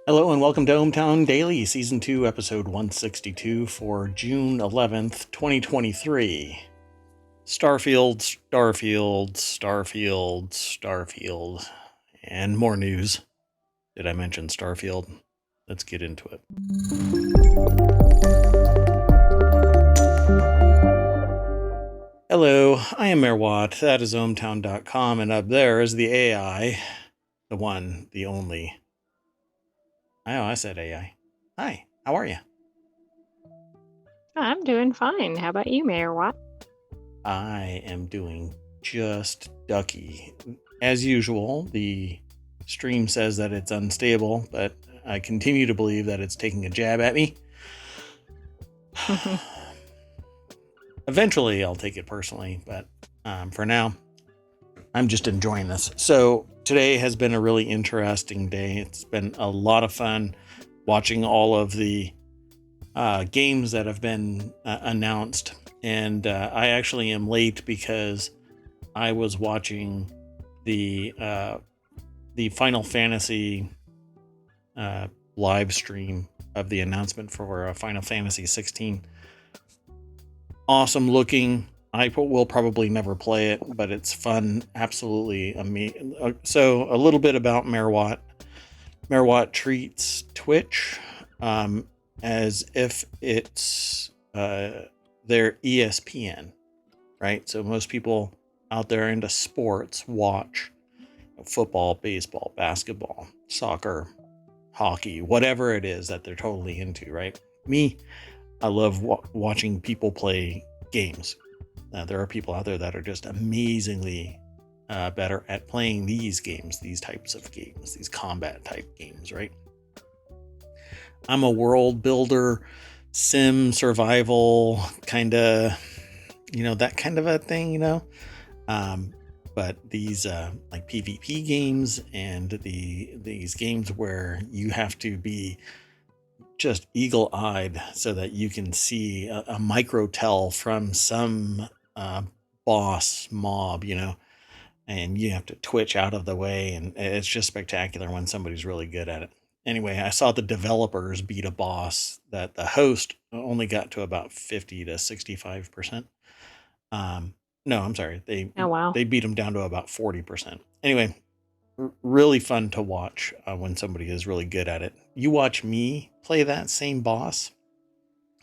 Hello and welcome to ohmTown Daily, Season 2, Episode 162 for June 11th, 2023. Starfield, Starfield, Starfield, Starfield, and more news. Did I mention Starfield? Let's get into it. Hello, I am Mayor Watt. That is ohmtown.com, and up there is the AI, the one, the only. Oh, I said AI. Hi, how are you? I'm doing fine. How about you, Mayor Watt? I am doing just ducky. As usual, the stream says that it's unstable, but I continue to believe that it's taking a jab at me. Eventually, I'll take it personally, but for now, I'm just enjoying this. So today has been a really interesting day. It's been a lot of fun watching all of the games that have been announced. And I actually am late because I was watching the Final Fantasy live stream of the announcement for Final Fantasy 16. Awesome looking. I will probably never play it, but it's fun. Absolutely amazing. So a little bit about Mayor Watt. Mayor Watt treats Twitch as if it's their ESPN, right? So most people out there into sports watch football, baseball, basketball, soccer, hockey, whatever it is that they're totally into, right? Me, I love watching people play games. There are people out there that are just amazingly better at playing these games, these types of games, these combat type games, right? I'm a world builder, sim survival kind of, that kind of a thing, but these like PvP games and these games where you have to be just eagle-eyed so that you can see a micro tell from some boss mob, and you have to twitch out of the way, and it's just spectacular when somebody's really good at it. Anyway, I saw the developers beat a boss that the host only got to about 50 to 65%. No, I'm sorry. Oh, wow. They beat them down to about 40%. Anyway, really fun to watch when somebody is really good at it. You watch me play that same boss.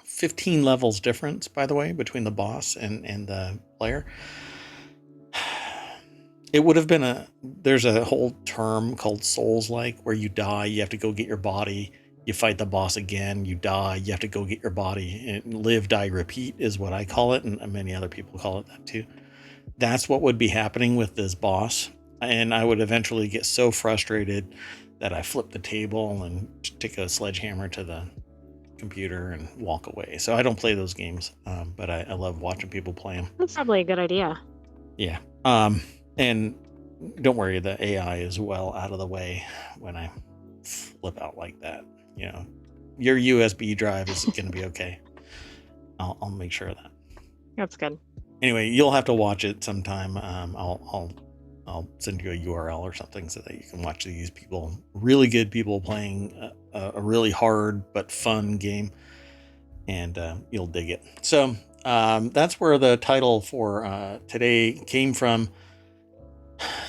15 levels difference, by the way, between the boss and the player. It would have been there's a whole term called Souls-like, where you die, you have to go get your body, you fight the boss again, you die, you have to go get your body, and live, die, repeat is what I call it, and many other people call it that too. That's what would be happening with this boss, and I would eventually get so frustrated that I flip the table and take a sledgehammer to the computer and walk away. So I don't play those games, but I love watching people play them. That's probably a good idea. Yeah. And don't worry, the AI is well out of the way when I flip out like that. Your USB drive is going to be okay. I'll make sure of that. That's good. Anyway, you'll have to watch it sometime. I'll send you a URL or something so that you can watch these people, really good people playing a really hard but fun game, and you'll dig it. So that's where the title for today came from.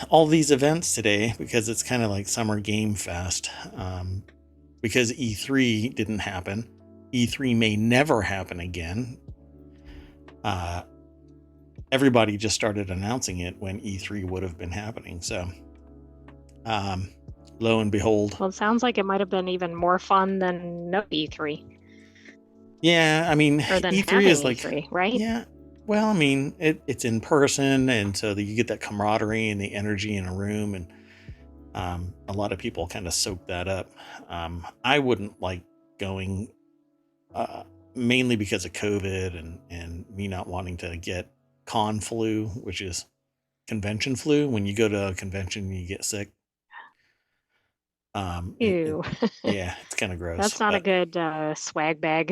All these events today, because it's kind of like Summer Game Fest, because E3 didn't happen. E3 may never happen again. Everybody just started announcing it when E3 would have been happening. So, lo and behold. Well, it sounds like it might have been even more fun than no E3. Yeah, I mean, or than E3 is like E3, right? Yeah, well, I mean, it's in person, and so you get that camaraderie and the energy in a room, and a lot of people kind of soak that up. I wouldn't like going, mainly because of COVID and me not wanting to get con flu, which is convention flu. When you go to a convention, you get sick. Ew. Yeah, it's kind of gross. That's not a good swag bag.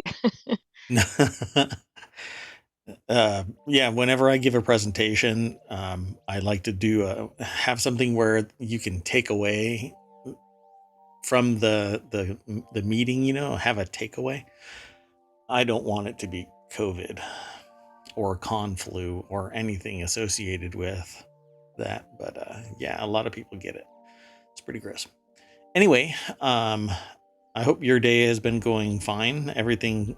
Yeah, whenever I give a presentation, I like to have something where you can take away from the meeting, have a takeaway. I don't want it to be COVID or conflu or anything associated with that. But yeah, a lot of people get it. It's pretty gross. Anyway, I hope your day has been going fine. Everything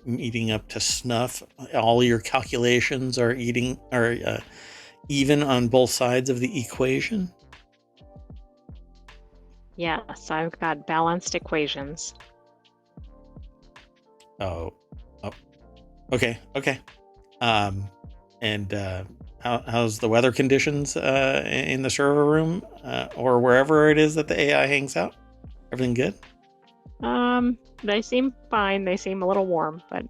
eating up to snuff. All your calculations are even on both sides of the equation. Yes, I've got balanced equations. Oh, okay. And how's the weather conditions in the server room or wherever it is that the AI hangs out? Everything good? They seem fine. They seem a little warm, but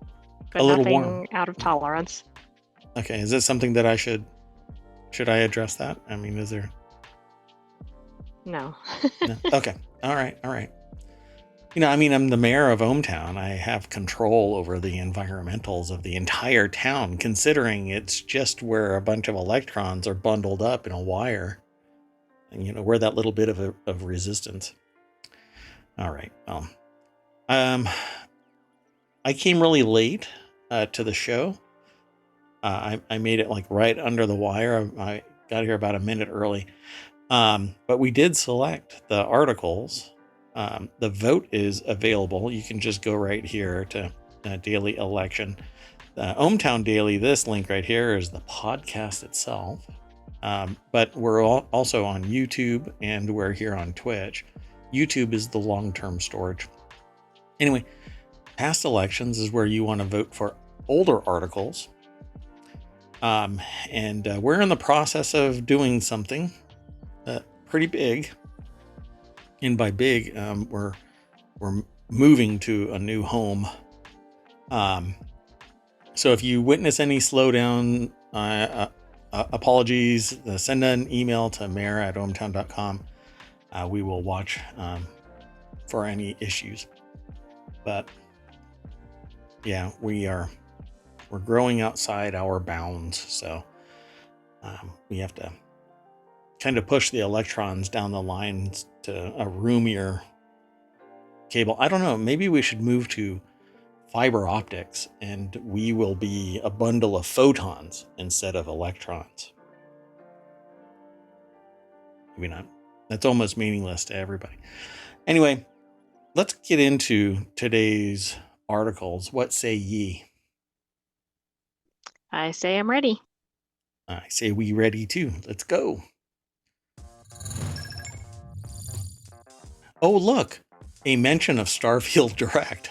A little nothing warm. out of tolerance. Okay, is it something that I should I address that? I mean, is there? No. No? Okay. All right. I mean, I'm the mayor of ohmTown. I have control over the environmentals of the entire town, considering it's just where a bunch of electrons are bundled up in a wire. And, we're that little bit of resistance. All right. Well, I came really late to the show. I made it like right under the wire. I got here about a minute early. But we did select the articles. The vote is available. You can just go right here to daily election. ohmTown Daily, this link right here is the podcast itself. But we're also on YouTube and we're here on Twitch. YouTube is the long-term storage. Anyway, past elections is where you want to vote for older articles. And we're in the process of doing something pretty big. And by big, we're moving to a new home. So if you witness any slowdown, apologies. Send an email to mayor@ohmtown.com. We will watch for any issues. But yeah, we're growing outside our bounds, so we have to kind of push the electrons down the lines to a roomier cable. I don't know, maybe we should move to fiber optics and we will be a bundle of photons instead of electrons. Maybe not. That's almost meaningless to everybody. Anyway, let's get into today's articles. What say ye? I say I'm ready. I say we ready too. Let's go. Oh, look, a mention of Starfield Direct.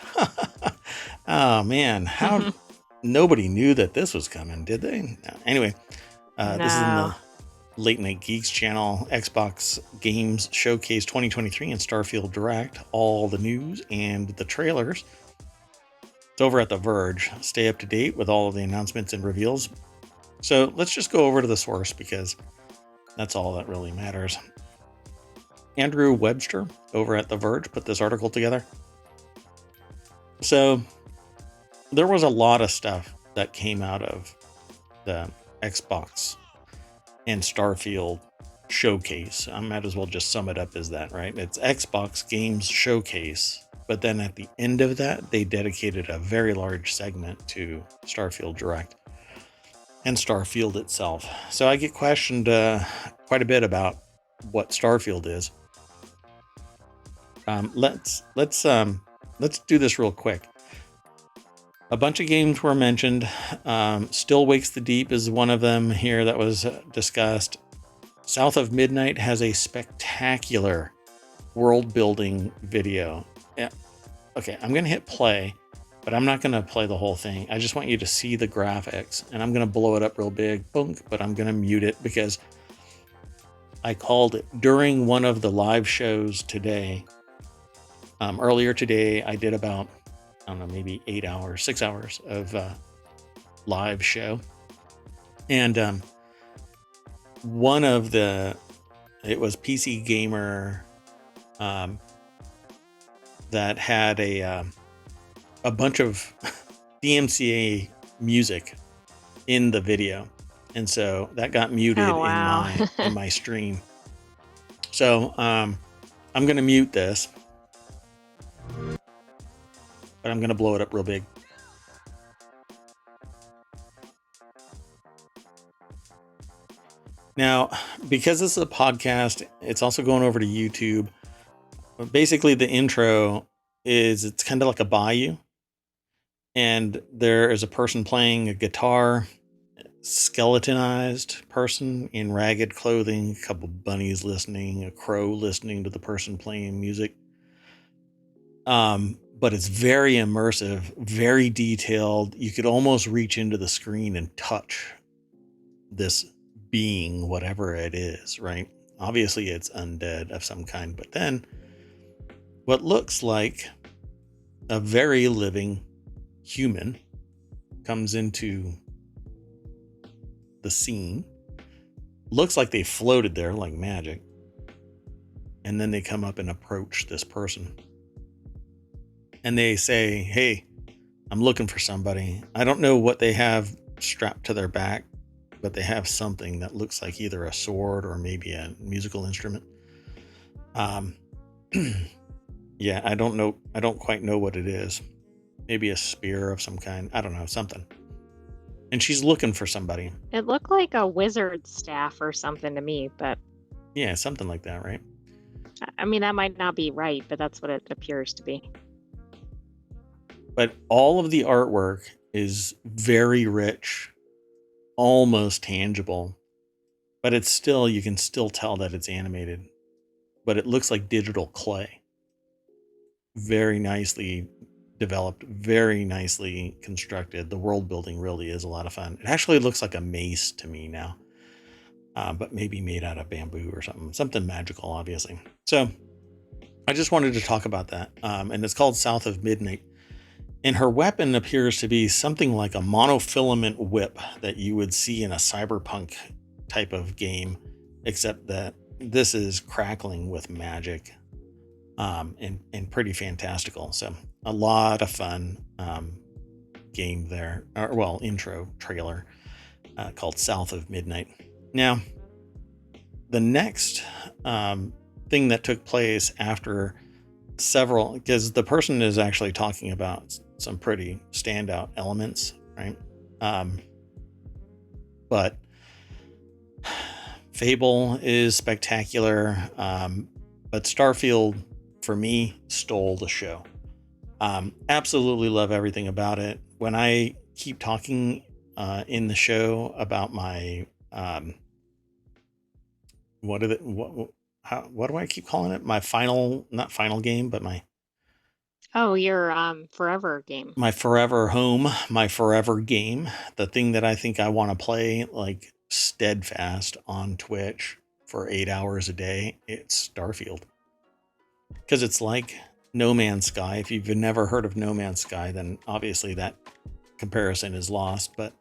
Oh, man. How nobody knew that this was coming, did they? No. Anyway, this is in the Late Night Geeks channel, Xbox Games Showcase 2023 and Starfield Direct. All the news and the trailers. It's over at The Verge. Stay up to date with all of the announcements and reveals. So let's just go over to the source because that's all that really matters. Andrew Webster over at The Verge put this article together. So there was a lot of stuff that came out of the Xbox and Starfield showcase. I might as well just sum it up as that, right? It's Xbox Games Showcase, but then at the end of that, they dedicated a very large segment to Starfield Direct and Starfield itself. So I get questioned quite a bit about what Starfield is. Let's do this real quick. A bunch of games were mentioned. Still Wakes the Deep is one of them here that was discussed. South of Midnight has a spectacular world building video. Yeah. Okay, I'm going to hit play, but I'm not going to play the whole thing. I just want you to see the graphics, and I'm going to blow it up real big, boom, but I'm going to mute it because I called it during one of the live shows today. Earlier today, I did about, I don't know, maybe 6 hours of live show. And one of it was PC Gamer that had a bunch of DMCA music in the video. And so that got muted in my stream. So I'm going to mute this, but I'm going to blow it up real big. Now, because this is a podcast, it's also going over to YouTube. But basically, the intro is it's kind of like a bayou. And there is a person playing a guitar, skeletonized person in ragged clothing, a couple bunnies listening, a crow listening to the person playing music. But it's very immersive, very detailed. You could almost reach into the screen and touch this being, whatever it is, right? Obviously, it's undead of some kind, but then what looks like a very living human comes into the scene. Looks like they floated there like magic. And then they come up and approach this person. And they say, hey, I'm looking for somebody. I don't know what they have strapped to their back, but they have something that looks like either a sword or maybe a musical instrument. Yeah, I don't know. I don't quite know what it is. Maybe a spear of some kind. I don't know, something. And she's looking for somebody. It looked like a wizard's staff or something to me, but Yeah, something like that, right? I mean, that might not be right, but that's what it appears to be. But all of the artwork is very rich, almost tangible, but it's still, you can still tell that it's animated, but it looks like digital clay. Very nicely developed, very nicely constructed. The world building really is a lot of fun. It actually looks like a mace to me now, but maybe made out of bamboo or something magical, obviously. So I just wanted to talk about that. And it's called South of Midnight. And her weapon appears to be something like a monofilament whip that you would see in a cyberpunk type of game, except that this is crackling with magic, and pretty fantastical. So a lot of fun game there, or well, intro trailer called South of Midnight. Now, the next thing that took place after several, because the person is actually talking about some pretty standout elements, right? But Fable is spectacular, but Starfield for me stole the show. Absolutely love everything about it. When I keep talking in the show about my what do I keep calling it? My final, not final game, but my your forever game. my forever home, my forever game, the thing that I think I want to play like steadfast on Twitch for 8 hours a day, it's Starfield. Because it's like No Man's Sky. If you've never heard of No Man's Sky, then obviously that comparison is lost. But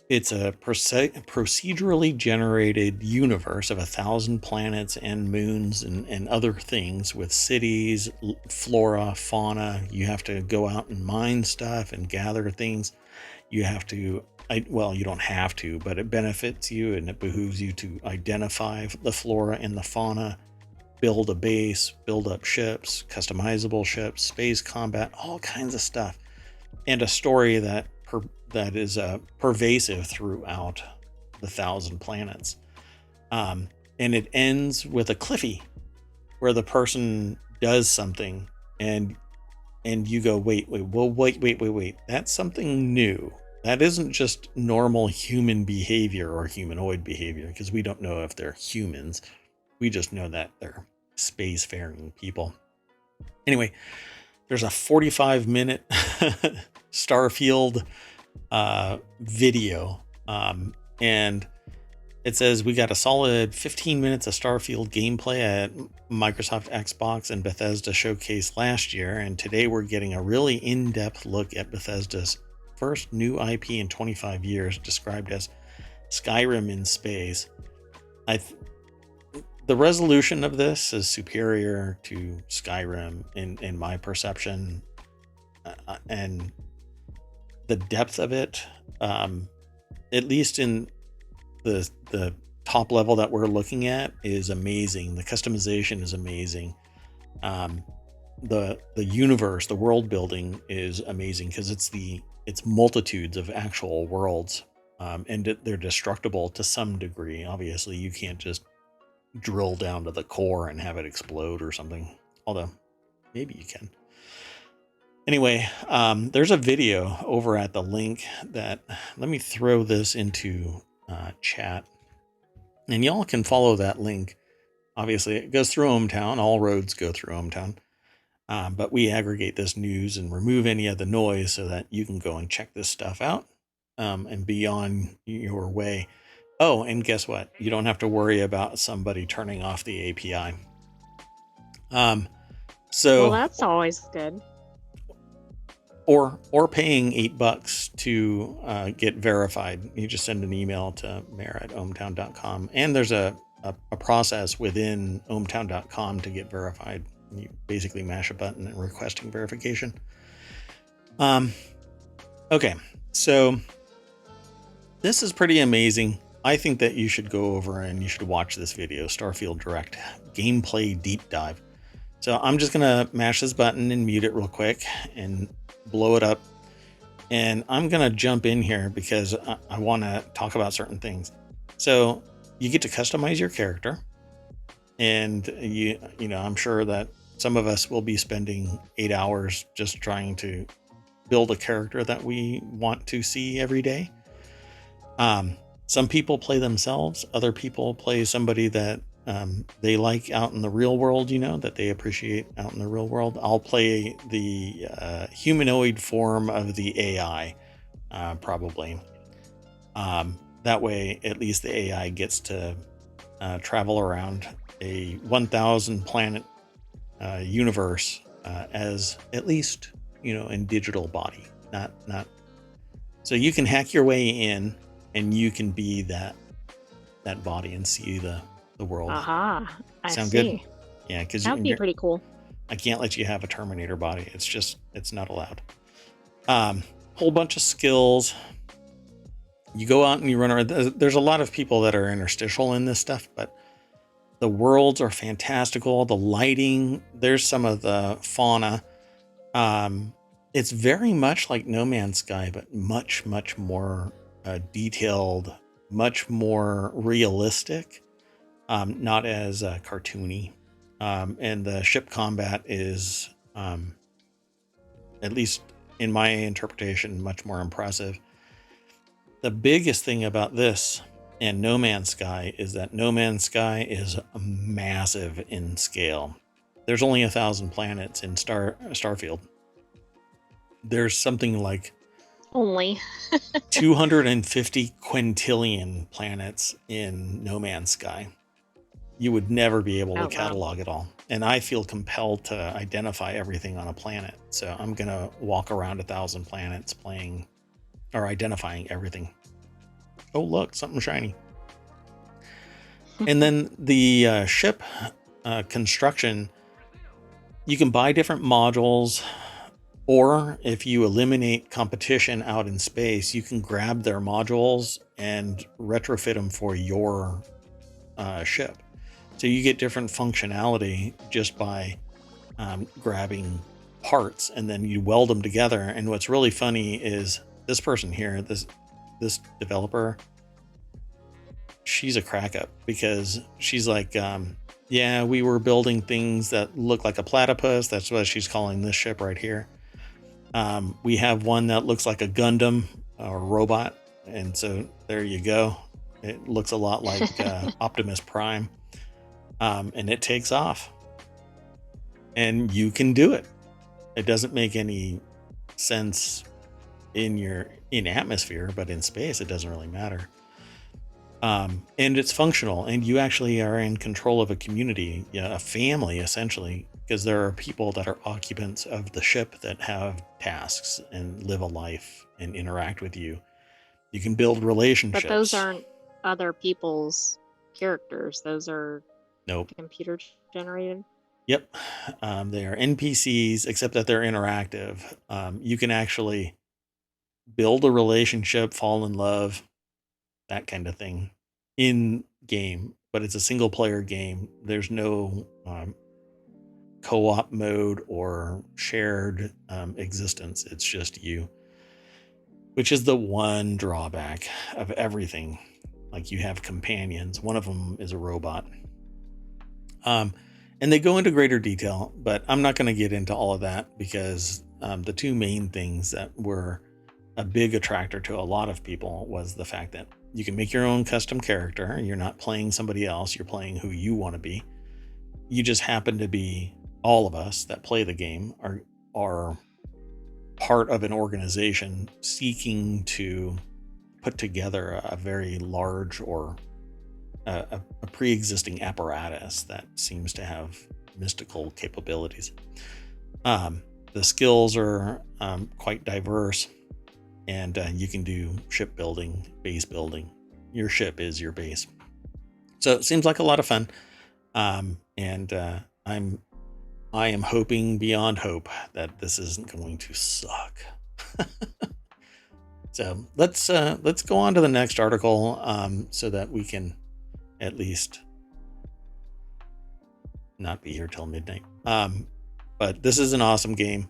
it's a procedurally generated universe of 1,000 planets and moons and other things with cities, flora, fauna. You have to go out and mine stuff and gather things. You have to, well, you don't have to, but it benefits you and it behooves you to identify the flora and the fauna, build a base, build up ships, customizable ships, space combat, all kinds of stuff. And a story that is pervasive throughout the 1,000 planets. And it ends with a cliffy where the person does something and you go, wait. That's something new. That isn't just normal human behavior or humanoid behavior, because we don't know if they're humans. We just know that they're spacefaring people. Anyway, there's a 45-minute Starfield video, and it says we got a solid 15 minutes of Starfield gameplay at Microsoft Xbox and Bethesda showcase last year, and today we're getting a really in-depth look at Bethesda's first new IP in 25 years, described as Skyrim in space. The resolution of this is superior to Skyrim in my perception, and the depth of it, at least in the top level that we're looking at is amazing. The customization is amazing. The universe, the world building is amazing because it's multitudes of actual worlds, and they're destructible to some degree. Obviously, you can't just drill down to the core and have it explode or something. Although maybe you can. Anyway, there's a video over at the link that, let me throw this into chat, and y'all can follow that link. Obviously, it goes through ohmTown. All roads go through ohmTown. But we aggregate this news and remove any of the noise so that you can go and check this stuff out and be on your way. Oh, and guess what? You don't have to worry about somebody turning off the API. Well, that's always good. Or paying $8 to get verified. You just send an email to mayor@ohmtown.com, and there's a process within ohmtown.com to get verified. You basically mash a button and requesting verification. Okay, so this is pretty amazing. I think that you should go over and you should watch this video, Starfield Direct Gameplay Deep Dive. So I'm just gonna mash this button and mute it real quick and blow it up. And I'm gonna jump in here because I wanna talk about certain things. So you get to customize your character, and you know, I'm sure that some of us will be spending 8 hours just trying to build a character that we want to see every day. Some people play themselves. Other people play somebody that they like out in the real world, you know, that they appreciate out in the real world. I'll play the humanoid form of the AI, probably. That way, at least the AI gets to travel around a 1,000 planet universe as at least, you know, in digital body. Not. So you can hack your way in, and you can be that body and see the world. Aha, I Sound see. Good? Yeah, because That'd be pretty cool. I can't let you have a Terminator body. It's not allowed. Whole bunch of skills. You go out and you run around. There's a lot of people that are interstitial in this stuff, but the worlds are fantastical. The lighting, there's some of the fauna. It's very much like No Man's Sky, but much, much more detailed, much more realistic, not as cartoony. And the ship combat is, at least in my interpretation, much more impressive. The biggest thing about this and No Man's Sky is that No Man's Sky is massive in scale. There's only 1,000 planets in Starfield. There's something like only 250 quintillion planets in No Man's Sky. You would never be able to catalog it all. And I feel compelled to identify everything on a planet. So I'm going to walk around 1,000 planets playing or identifying everything. Oh, look, something shiny. And then the ship construction, you can buy different modules, or if you eliminate competition out in space, you can grab their modules and retrofit them for your ship. So you get different functionality just by grabbing parts, and then you weld them together. And what's really funny is this person here, this developer, she's a crack up because she's like, yeah, we were building things that look like a platypus. That's what she's calling this ship right here. We have one that looks like a Gundam or robot. And so there you go. It looks a lot like Optimus Prime. And it takes off. And you can do it. It doesn't make any sense in atmosphere, but in space, it doesn't really matter. And it's functional, and you actually are in control of a community, a family, essentially, because there are people that are occupants of the ship that have tasks and live a life and interact with you. You can build relationships. But those aren't other people's characters. Those are computer generated. Yep. They are NPCs, except that they're interactive. You can actually build a relationship, fall in love, that kind of thing in game, but it's a single player game. There's no co-op mode or shared existence. It's just you, which is the one drawback of everything. Like, you have companions. One of them is a robot. And they go into greater detail, but I'm not going to get into all of that because the two main things that were a big attractor to a lot of people was the fact that you can make your own custom character. You're not playing somebody else. You're playing who you want to be. You just happen to be, all of us that play the game are part of an organization seeking to put together a very large or a pre-existing apparatus that seems to have mystical capabilities. The skills are quite diverse, and you can do ship building, base building. Your ship is your base. So it seems like a lot of fun. And I am hoping beyond hope that this isn't going to suck. So let's go on to the next article, so that we can at least not be here till midnight. But this is an awesome game.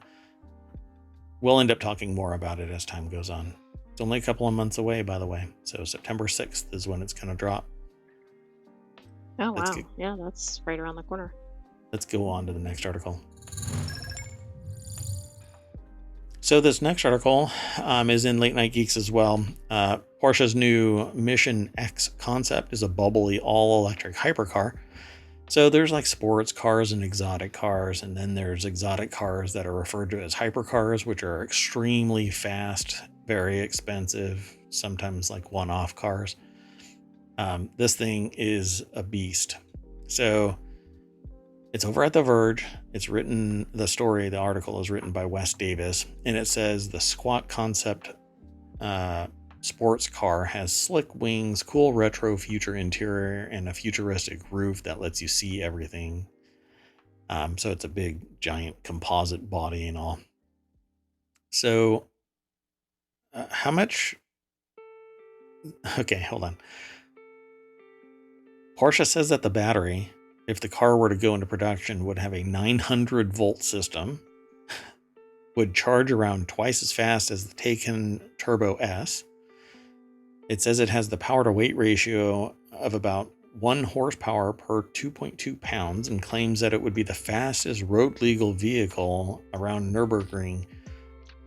We'll end up talking more about it as time goes on. It's only a couple of months away, by the way. So September 6th is when it's going to drop. Oh, wow. Yeah, that's right around the corner. Let's go on to the next article. So this next article is in Late Night Geeks as well. Porsche's new Mission X concept is a bubbly all-electric hypercar. So there's like sports cars and exotic cars, and then there's exotic cars that are referred to as hypercars, which are extremely fast, very expensive, sometimes like one-off cars. This thing is a beast. So it's over at The Verge. It's written, the article is written by Wes Davis, and it says the squat concept sports car has slick wings, cool retro future interior, and a futuristic roof that lets you see everything. So it's a big, giant composite body and all. So how much? Okay, hold on. Porsche says that the battery, if the car were to go into production, would have a 900 volt system, would charge around twice as fast as the Taycan Turbo S. It says it has the power to weight ratio of about 1 horsepower per 2.2 pounds, and claims that it would be the fastest road legal vehicle around Nürburgring.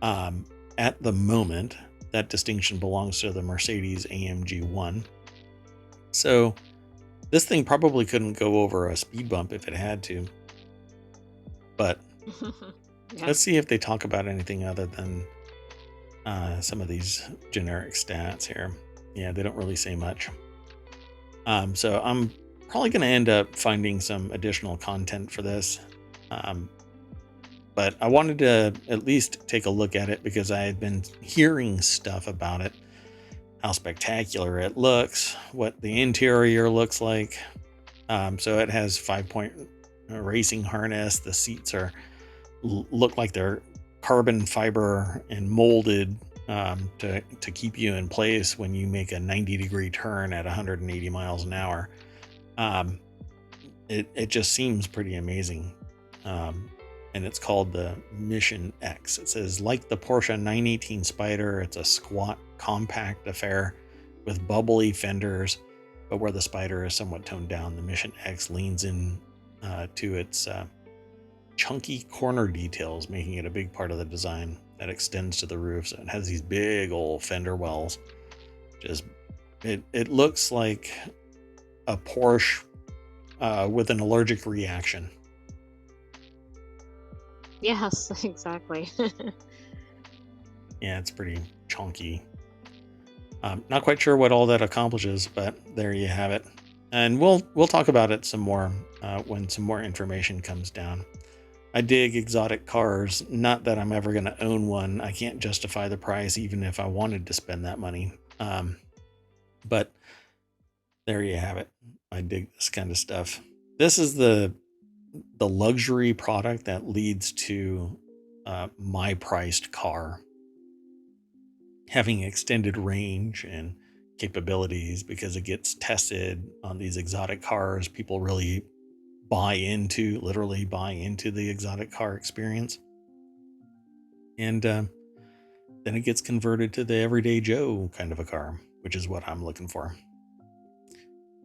At the moment, that distinction belongs to the Mercedes AMG 1. So this thing probably couldn't go over a speed bump if it had to. But yeah. Let's see if they talk about anything other than some of these generic stats here. Yeah, they don't really say much. So I'm probably going to end up finding some additional content for this. But I wanted to at least take a look at it because I had been hearing stuff about it. How spectacular it looks, what the interior looks like. So it has 5-point racing harness. The seats look like they're carbon fiber and molded to keep you in place when you make a 90-degree turn at 180 miles an hour. It just seems pretty amazing. And it's called the Mission X. It says, like the Porsche 918 Spyder, it's a squat, compact affair with bubbly fenders, but where the Spyder is somewhat toned down, the Mission X leans in to its chunky corner details, making it a big part of the design that extends to the roof. So it has these big old fender wells. It looks like a Porsche with an allergic reaction. Yes, exactly. Yeah, it's pretty chunky. Not quite sure what all that accomplishes, but there you have it. And we'll talk about it some more when some more information comes down. I dig exotic cars. Not that I'm ever going to own one. I can't justify the price even if I wanted to spend that money. But there you have it. I dig this kind of stuff. This is the luxury product that leads to my priced car having extended range and capabilities because it gets tested on these exotic cars. People really literally buy into the exotic car experience. And then it gets converted to the everyday Joe kind of a car, which is what I'm looking for.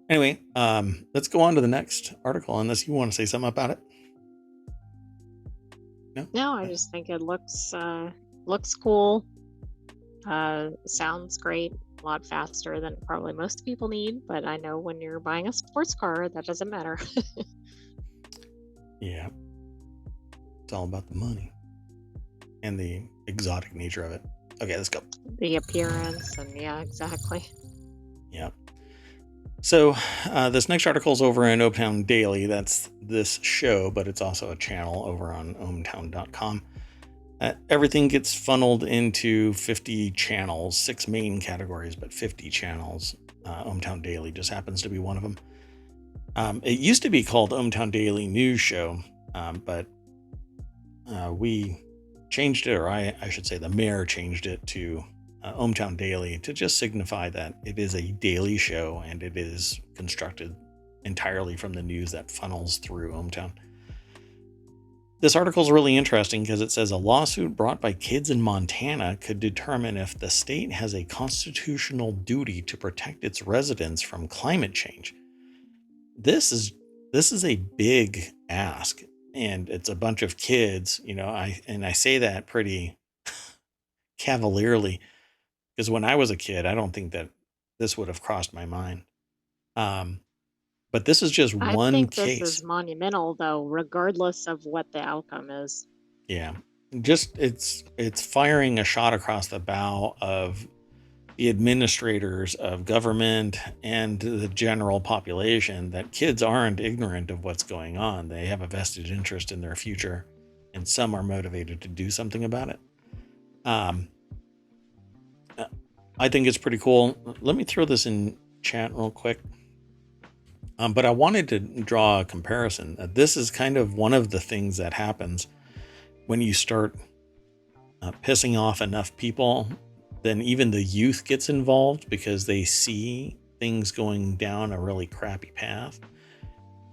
Anyway, let's go on to the next article unless you want to say something about it. No, I just think it looks cool. Sounds great. A lot faster than probably most people need, but I know when you're buying a sports car, that doesn't matter. Yeah. It's all about the money and the exotic nature of it. Okay, let's go. The appearance and yeah, exactly. Yeah. So this next article is over in ohmTown Daily. That's this show, but it's also a channel over on ohmTown.com. Everything gets funneled into 50 channels, 6 main categories, but 50 channels. ohmTown Daily just happens to be one of them. It used to be called ohmTown Daily News Show, but we changed it, or I should say the mayor changed it to ohmTown Daily to just signify that it is a daily show and it is constructed entirely from the news that funnels through ohmTown. This article is really interesting because it says a lawsuit brought by kids in Montana could determine if the state has a constitutional duty to protect its residents from climate change. This is a big ask, and it's a bunch of kids, I say that pretty cavalierly because when I was a kid, I don't think that this would have crossed my mind. But this is just I one think case. this is monumental, though, regardless of what the outcome is. Yeah, just it's firing a shot across the bow of the administrators of government and the general population that kids aren't ignorant of what's going on. They have a vested interest in their future, and some are motivated to do something about it. I think it's pretty cool. Let me throw this in chat real quick. But I wanted to draw a comparison. This is kind of one of the things that happens when you start pissing off enough people. Then even the youth gets involved because they see things going down a really crappy path.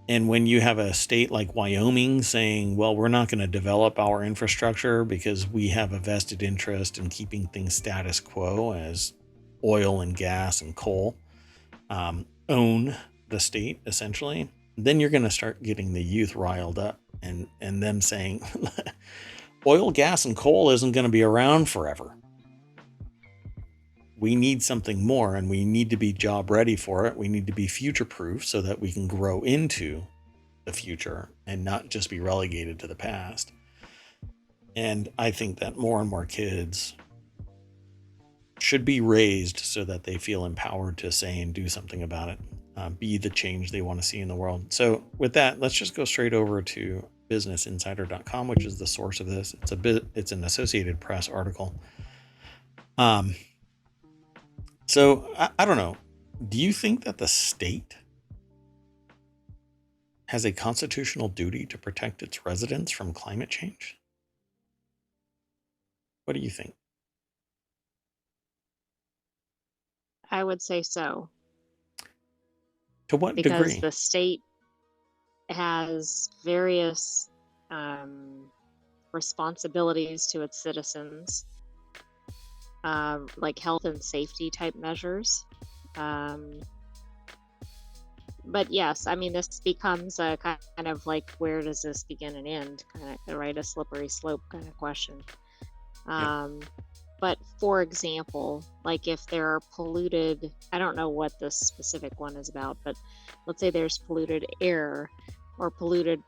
And when you have a state like Wyoming saying, well, we're not going to develop our infrastructure because we have a vested interest in keeping things status quo as oil and gas and coal own the state, essentially, then you're going to start getting the youth riled up and them saying oil, gas, and coal isn't going to be around forever. We need something more, and we need to be job ready for it. We need to be future proof so that we can grow into the future and not just be relegated to the past. And I think that more and more kids should be raised so that they feel empowered to say and do something about it. Be the change they want to see in the world. So with that, let's just go straight over to businessinsider.com, which is the source of this. It's an Associated Press article. So I don't know. Do you think that the state has a constitutional duty to protect its residents from climate change? What do you think? I would say so. To what degree? Because degree? the state has various responsibilities to its citizens, like health and safety type measures. But yes, I mean, this becomes a kind of like, where does this begin and end? Kind of, right? A slippery slope kind of question. But for example, like if there are polluted, I don't know what this specific one is about, but let's say there's polluted air or polluted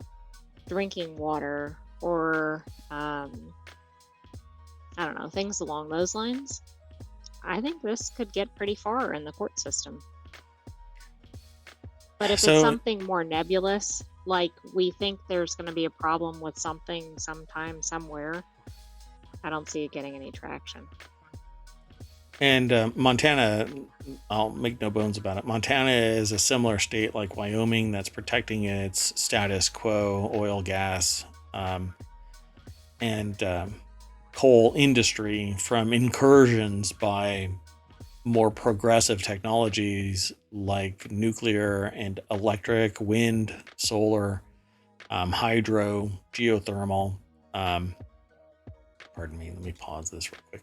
drinking water or, I don't know, things along those lines. I think this could get pretty far in the court system. But if it's something more nebulous, like we think there's going to be a problem with something sometime, somewhere, I don't see it getting any traction. And Montana, I'll make no bones about it. Montana is a similar state like Wyoming that's protecting its status quo oil, gas, and coal industry from incursions by more progressive technologies like nuclear and electric, wind, solar, hydro, geothermal. Um, pardon me, let me pause this real quick.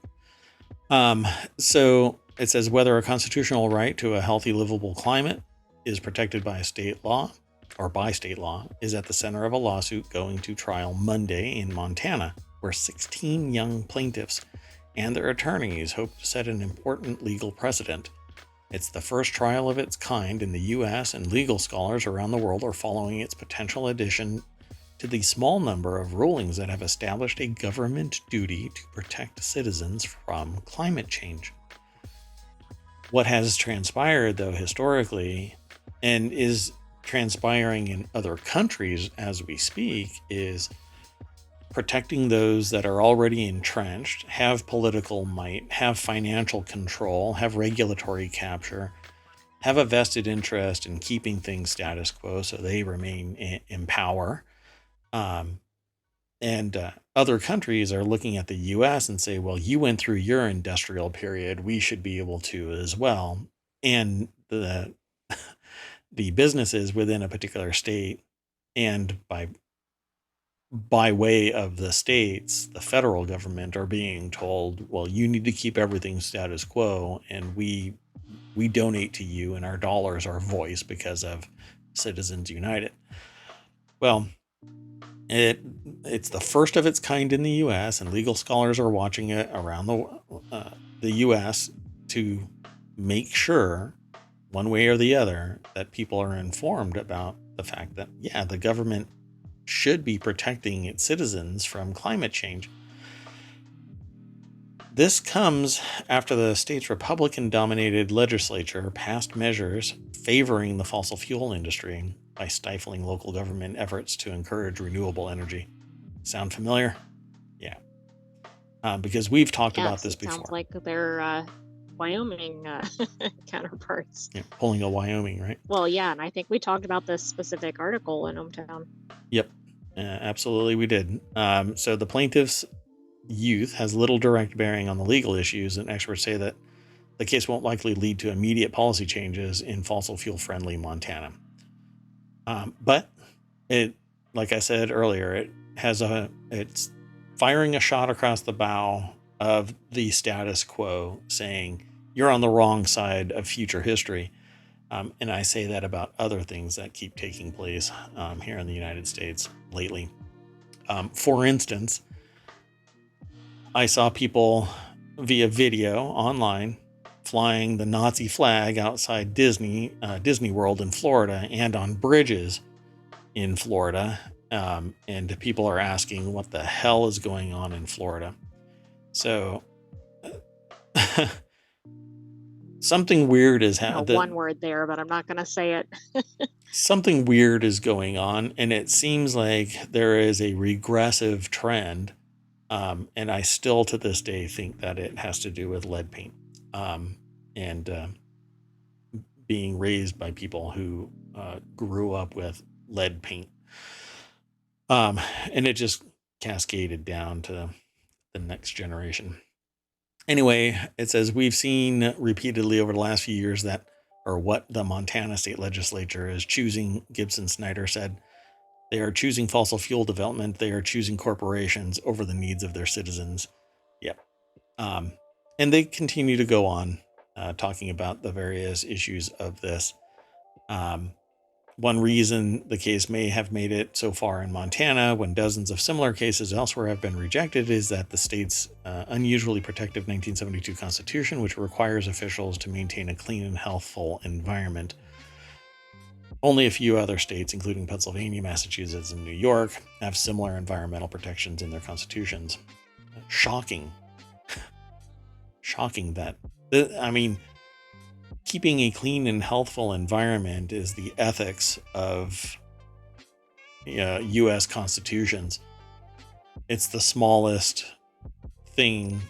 So it says whether a constitutional right to a healthy, livable climate is protected by a state law or by state law is at the center of a lawsuit going to trial Monday in Montana, where 16 young plaintiffs and their attorneys hope to set an important legal precedent. It's the first trial of its kind in the US, and legal scholars around the world are following its potential addition to the small number of rulings that have established a government duty to protect citizens from climate change. What has transpired, though, historically, and is transpiring in other countries as we speak, is protecting those that are already entrenched, have political might, have financial control, have regulatory capture, have a vested interest in keeping things status quo so they remain in power. And other countries are looking at the US and say, well, you went through your industrial period, we should be able to as well. And the the businesses within a particular state, and by way of the states, the federal government are being told, well, you need to keep everything status quo, and we donate to you, and our dollars are voice because of Citizens United. Well, it's the first of its kind in the U.S., and legal scholars are watching it around the U.S. to make sure, one way or the other, that people are informed about the fact that, yeah, the government should be protecting its citizens from climate change. This comes after the state's Republican-dominated legislature passed measures favoring the fossil fuel industry by stifling local government efforts to encourage renewable energy. Sound familiar? Yeah. Because we've talked about this before. Sounds like they're Wyoming counterparts. Yeah, pulling a Wyoming, right? Well, yeah, and I think we talked about this specific article in Hometown. Yep, absolutely we did. So the plaintiff's youth has little direct bearing on the legal issues, and experts say that the case won't likely lead to immediate policy changes in fossil fuel-friendly Montana. But it, like I said earlier, it's firing a shot across the bow of the status quo, saying you're on the wrong side of future history. And I say that about other things that keep taking place here in the United States lately. For instance, I saw people via video online flying the Nazi flag outside Disney World in Florida and on bridges in Florida. And people are asking what the hell is going on in Florida. So something weird is happening. One word there, but I'm not going to say it. Something weird is going on, and it seems like there is a regressive trend. And I still to this day think that it has to do with lead paint and being raised by people who grew up with lead paint. And it just cascaded down to the next generation. Anyway, it says we've seen repeatedly over the last few years that, or what the Montana state legislature is choosing, Gibson Snyder said. They are choosing fossil fuel development. They are choosing corporations over the needs of their citizens. Yep. And they continue to go on talking about the various issues of this. One reason the case may have made it so far in Montana, when dozens of similar cases elsewhere have been rejected, is that the state's unusually protective 1972 Constitution, which requires officials to maintain a clean and healthful environment. Only a few other states, including Pennsylvania, Massachusetts, and New York, have similar environmental protections in their constitutions. Shocking. Shocking that, I mean, keeping a clean and healthful environment is the ethics of U.S. constitutions. It's the smallest thing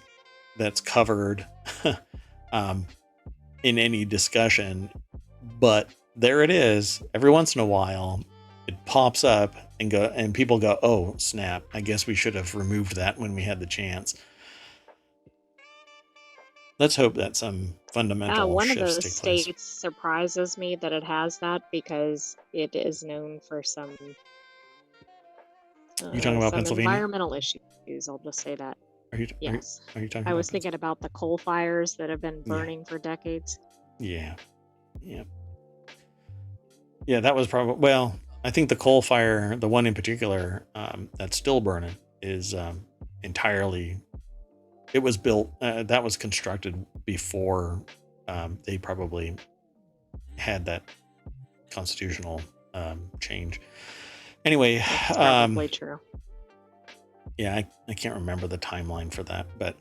that's covered in any discussion, but there it is. Every once in a while, it pops up and people go, "Oh, snap! I guess we should have removed that when we had the chance." let's hope that some fundamental One of shifts the take place. states surprises me that it has that because it is known for You talking about some Pennsylvania? environmental issues. I'll just say that. Are you are you, Yes. are you talking I about was thinking Pennsylvania? about the coal fires that have been Yeah, burning for decades. yeah, yeah, yeah. That was probably well. I think the coal fire, the one in particular that's still burning, is entirely. It was built. That was constructed before they probably had that constitutional change. Anyway, That's probably true. yeah, I can't remember the timeline for that, but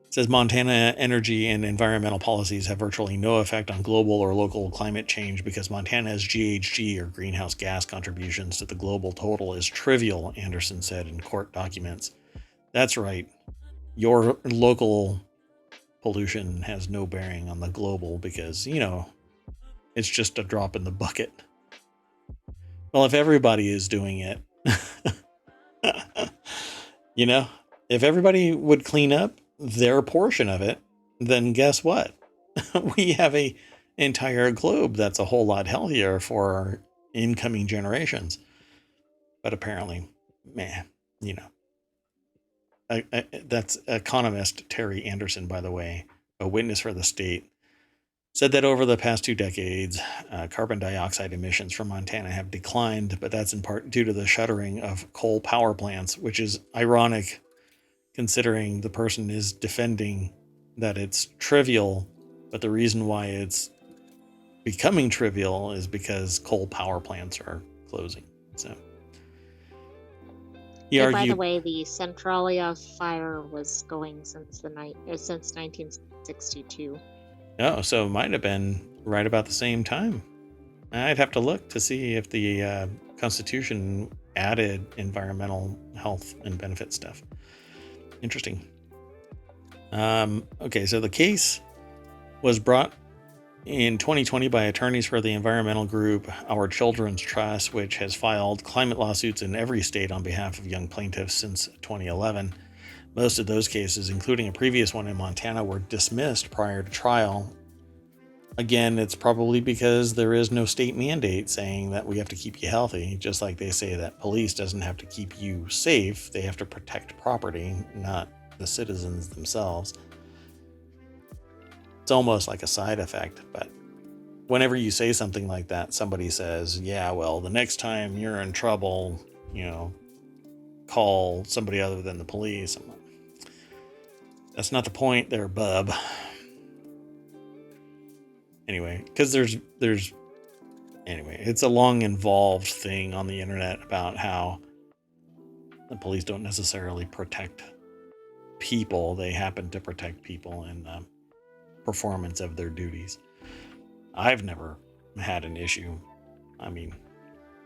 it says Montana energy and environmental policies have virtually no effect on global or local climate change because Montana's GHG or greenhouse gas contributions to the global total is trivial, Anderson said in court documents. That's right. Your local pollution has no bearing on the global because, it's just a drop in the bucket. Well, if everybody is doing it, you know, if everybody would clean up their portion of it, then guess what? We have a entire globe that's a whole lot healthier for our incoming generations. But apparently, man, you know, that's economist Terry Anderson, by the way, a witness for the state, said that over the past 2 decades, carbon dioxide emissions from Montana have declined, but that's in part due to the shuttering of coal power plants, which is ironic considering the person is defending that it's trivial, but the reason why it's becoming trivial is because coal power plants are closing. So he Hey, by the argued, way, the Centralia fire was going since since 1962. oh, so it might have been right about the same time. I'd have to look to see if the Constitution added environmental health and benefit stuff. Interesting. Okay, so the case was brought in 2020 by attorneys for the environmental group Our Children's Trust, which has filed climate lawsuits in every state on behalf of young plaintiffs since 2011. Most of those cases, including a previous one in Montana, were dismissed prior to trial. Again, it's probably because there is no state mandate saying that we have to keep you healthy, just like they say that police doesn't have to keep you safe. They have to protect property, not the citizens themselves. It's almost like a side effect, but whenever you say something like that, somebody says, yeah, well, the next time you're in trouble, call somebody other than the police. I'm like, that's not the point there, bub. Anyway, because it's a long involved thing on the internet about how the police don't necessarily protect people. They happen to protect people in the performance of their duties. I've never had an issue. I mean,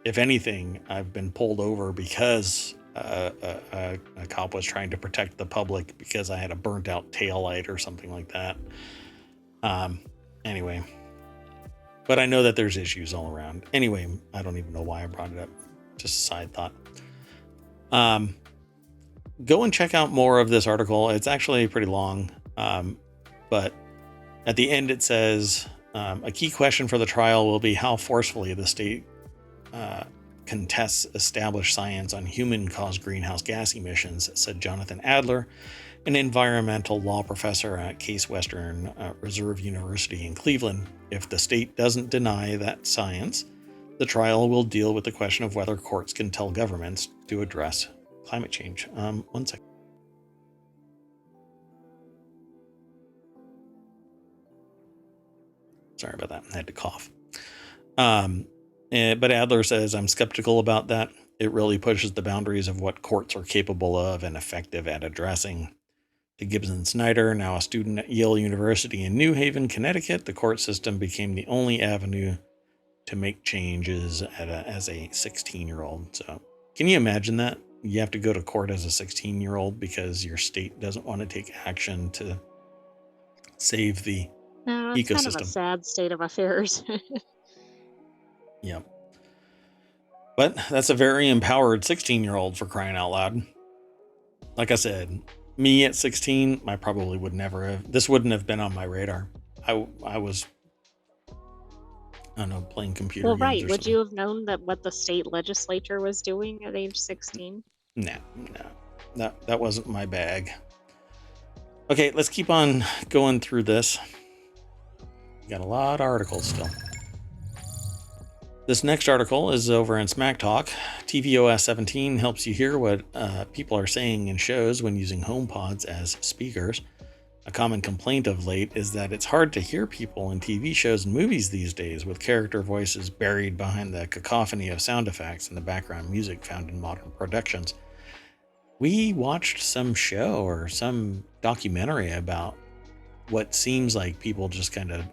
if anything, I've been pulled over because a cop was trying to protect the public because I had a burnt out taillight or something like that. Anyway, but I know that there's issues all around. Anyway, I don't even know why I brought it up. Just a side thought. Go and check out more of this article. It's actually pretty long, but at the end it says a key question for the trial will be how forcefully the state contests established science on human-caused greenhouse gas emissions, said Jonathan Adler, an environmental law professor at Case Western Reserve University in Cleveland. If the state doesn't deny that science, the trial will deal with the question of whether courts can tell governments to address climate change. 1 second. Sorry about that. I had to cough. But Adler says, I'm skeptical about that. It really pushes the boundaries of what courts are capable of and effective at addressing. To Gibson Snyder, now a student at Yale University in New Haven, Connecticut, the court system became the only avenue to make changes as a 16-year-old. So can you imagine that? You have to go to court as a 16-year-old because your state doesn't want to take action to save the It's kind of a ecosystem. sad state of affairs. Yep. But that's a very empowered 16-year-old for crying out loud. Like I said, Me at 16, I probably would never have. This wouldn't have been on my radar. I was, I don't know, playing computer Well, games right. or Would something. you have known that what the state legislature was doing at age 16? No, that wasn't my bag. Okay, let's keep on going through this. Got a lot of articles still. This next article is over in Smack Talk. tvOS 17 helps you hear what people are saying in shows when using HomePods as speakers. A common complaint of late is that it's hard to hear people in TV shows and movies these days, with character voices buried behind the cacophony of sound effects and the background music found in modern productions. We watched some show or some documentary about what seems like people just kind of,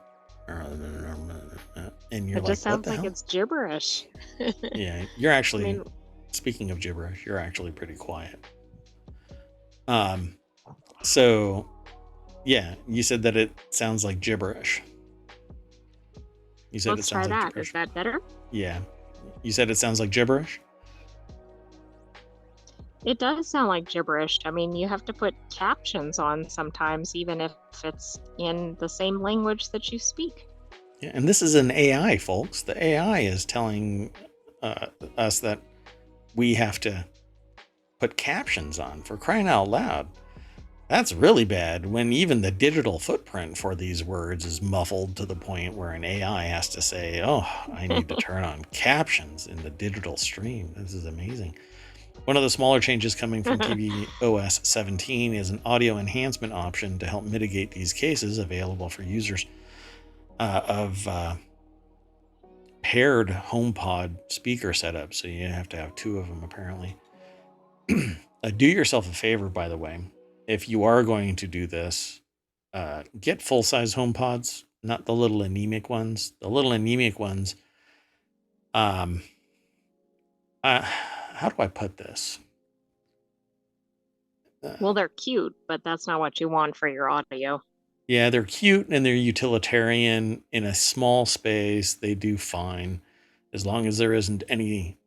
and you're It like, just what sounds the like hell? it's gibberish. Yeah, you're I actually, mean, speaking of gibberish, you're actually pretty quiet. Um, so yeah, you said that it sounds like gibberish. You said it let's sounds try like that. Is gibberish. that better? Yeah. You said it sounds like gibberish? It does sound like gibberish. I mean, you have to put captions on sometimes, even if it's in the same language that you speak. Yeah, and this is an AI, folks. The AI is telling us that we have to put captions on, for crying out loud. That's really bad when even the digital footprint for these words is muffled to the point where an AI has to say, oh, I need to turn on captions in the digital stream. This is amazing. One of the smaller changes coming from tvOS 17 is an audio enhancement option to help mitigate these cases, available for users of paired HomePod speaker setup. So you have to have two of them, apparently. Do yourself a favor, by the way. If you are going to do this, get full-size HomePods, not the little anemic ones. The little anemic ones, how do I put this? Well, they're cute, but that's not what you want for your audio. Yeah, they're cute and they're utilitarian in a small space. They do fine as long as there isn't any,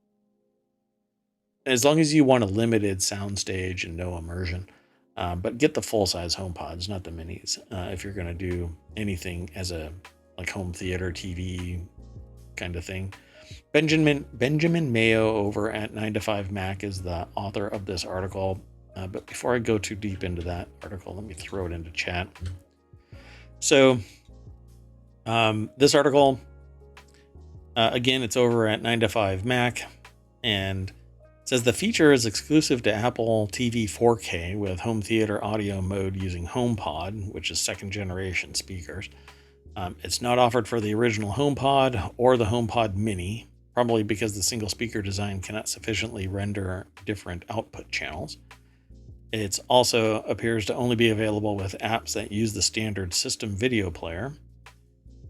as long as you want a limited soundstage and no immersion. But get the full size HomePods, not the minis, if you're going to do anything as a like home theater TV kind of thing. Benjamin Mayo over at 9 to 5 Mac is the author of this article. But before I go too deep into that article, let me throw it into chat. So this article, again, it's over at 9 to 5 Mac, and it says the feature is exclusive to Apple TV 4K with home theater audio mode using HomePod, which is second generation speakers. It's not offered for the original HomePod or the HomePod Mini, probably because the single speaker design cannot sufficiently render different output channels. It also appears to only be available with apps that use the standard system video player.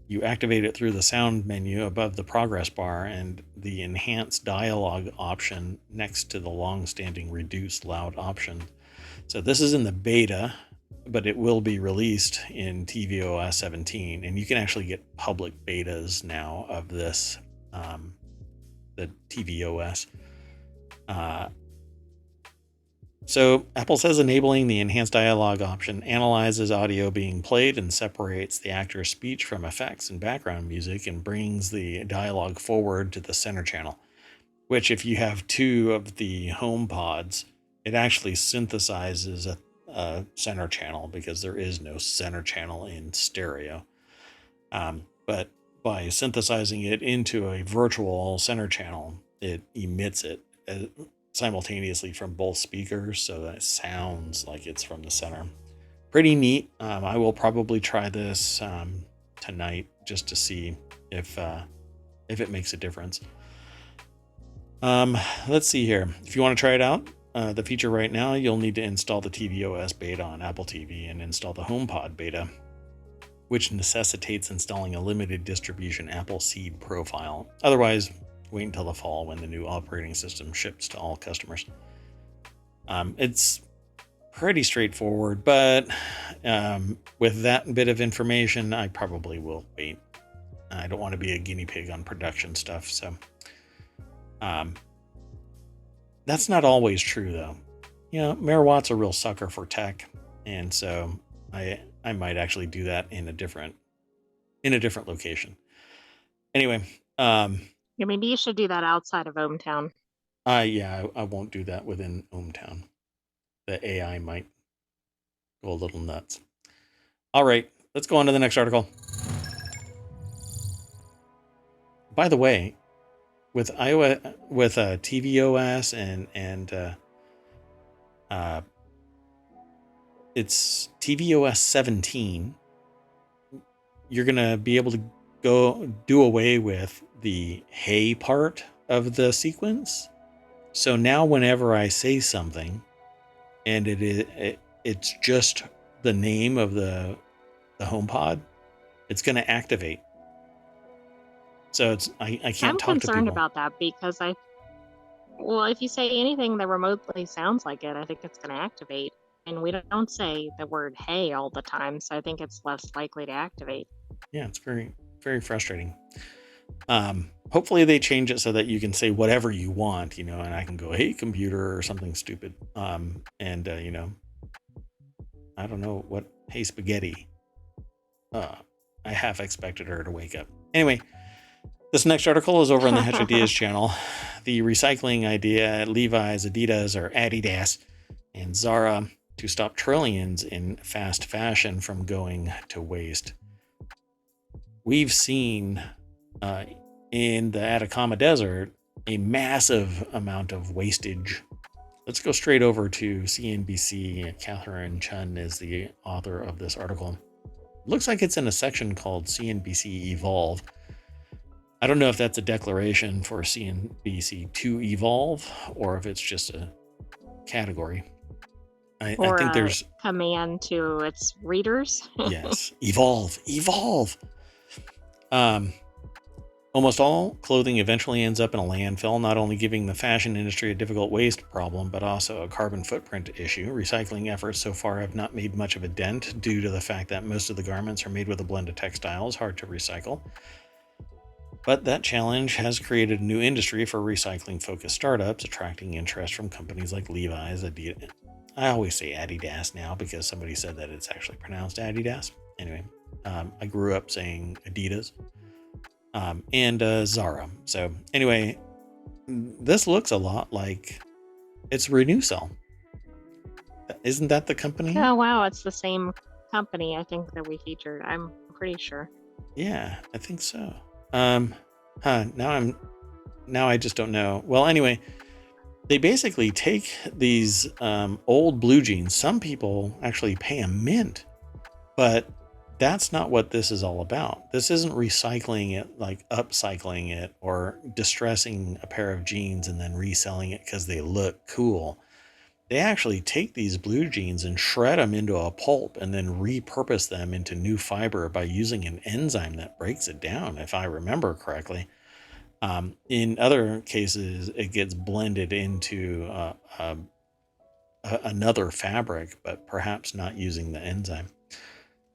You activate it through the sound menu above the progress bar and the enhanced dialogue option next to the long-standing reduce loud option. So this is in the beta, but it will be released in tvOS 17, and you can actually get public betas now of this, the tvOS. So Apple says enabling the enhanced dialogue option analyzes audio being played and separates the actor's speech from effects and background music and brings the dialogue forward to the center channel, which if you have two of the HomePods, it actually synthesizes a center channel because there is no center channel in stereo. But by synthesizing it into a virtual center channel, it emits it simultaneously from both speakers so that it sounds like it's from the center. Pretty neat. I will probably try this tonight just to see if it makes a difference. Let's see here. If you want to try it out, the feature right now, you'll need to install the tvOS beta on Apple TV and install the HomePod beta, which necessitates installing a limited distribution Apple Seed profile. Otherwise, wait until the fall when the new operating system ships to all customers. It's pretty straightforward, but with that bit of information, I probably will wait. I don't want to be a guinea pig on production stuff, so that's not always true, though. Megawatt's a real sucker for tech, and so I might actually do that in a different location. Anyway, Yeah, maybe you should do that outside of ohmTown. I won't do that within ohmTown. The AI might go a little nuts. All right, let's go on to the next article. By the way, with iOS, with tvOS and it's tvOS 17, you're gonna be able to go do away with the hey part of the sequence. So now whenever I say something and it's just the name of the HomePod, it's going to activate. So I can't I'm talk to concerned people. about that because if you say anything that remotely sounds like it, I think it's going to activate. And we don't say the word hey all the time, so I think it's less likely to activate. Yeah, it's very, very frustrating. Hopefully they change it so that you can say whatever you want, and I can go, hey, computer, or something stupid. I don't know what, hey, spaghetti. I half expected her to wake up. Anyway, this next article is over on the Hatch Ideas channel. The recycling idea at Levi's, Adidas, or Adidas, and Zara to stop trillions in fast fashion from going to waste. We've seen in the Atacama Desert a massive amount of wastage. Let's go straight over to CNBC. Catherine Chun is the author of this article. Looks like it's in a section called CNBC Evolve. I don't know if that's a declaration for CNBC to evolve or if it's just a category. I think there's command to its readers. Yes, evolve. Almost all clothing eventually ends up in a landfill, not only giving the fashion industry a difficult waste problem, but also a carbon footprint issue. Recycling efforts so far have not made much of a dent due to the fact that most of the garments are made with a blend of textiles, hard to recycle. But that challenge has created a new industry for recycling-focused startups, attracting interest from companies like Levi's, Adidas. I always say Adidas now because somebody said that it's actually pronounced Adidas. Anyway, I grew up saying Adidas. And Zara. So anyway, this looks a lot like it's RenewCell. Isn't that the company? Oh wow, it's the same company I think that we featured. I'm pretty sure. Yeah, I think so. Now I just don't know. Well, anyway, they basically take these old blue jeans. Some people actually pay a mint, but that's not what this is all about. This isn't recycling it, like upcycling it or distressing a pair of jeans and then reselling it because they look cool. They actually take these blue jeans and shred them into a pulp and then repurpose them into new fiber by using an enzyme that breaks it down, if I remember correctly. In other cases, it gets blended into another fabric, but perhaps not using the enzyme.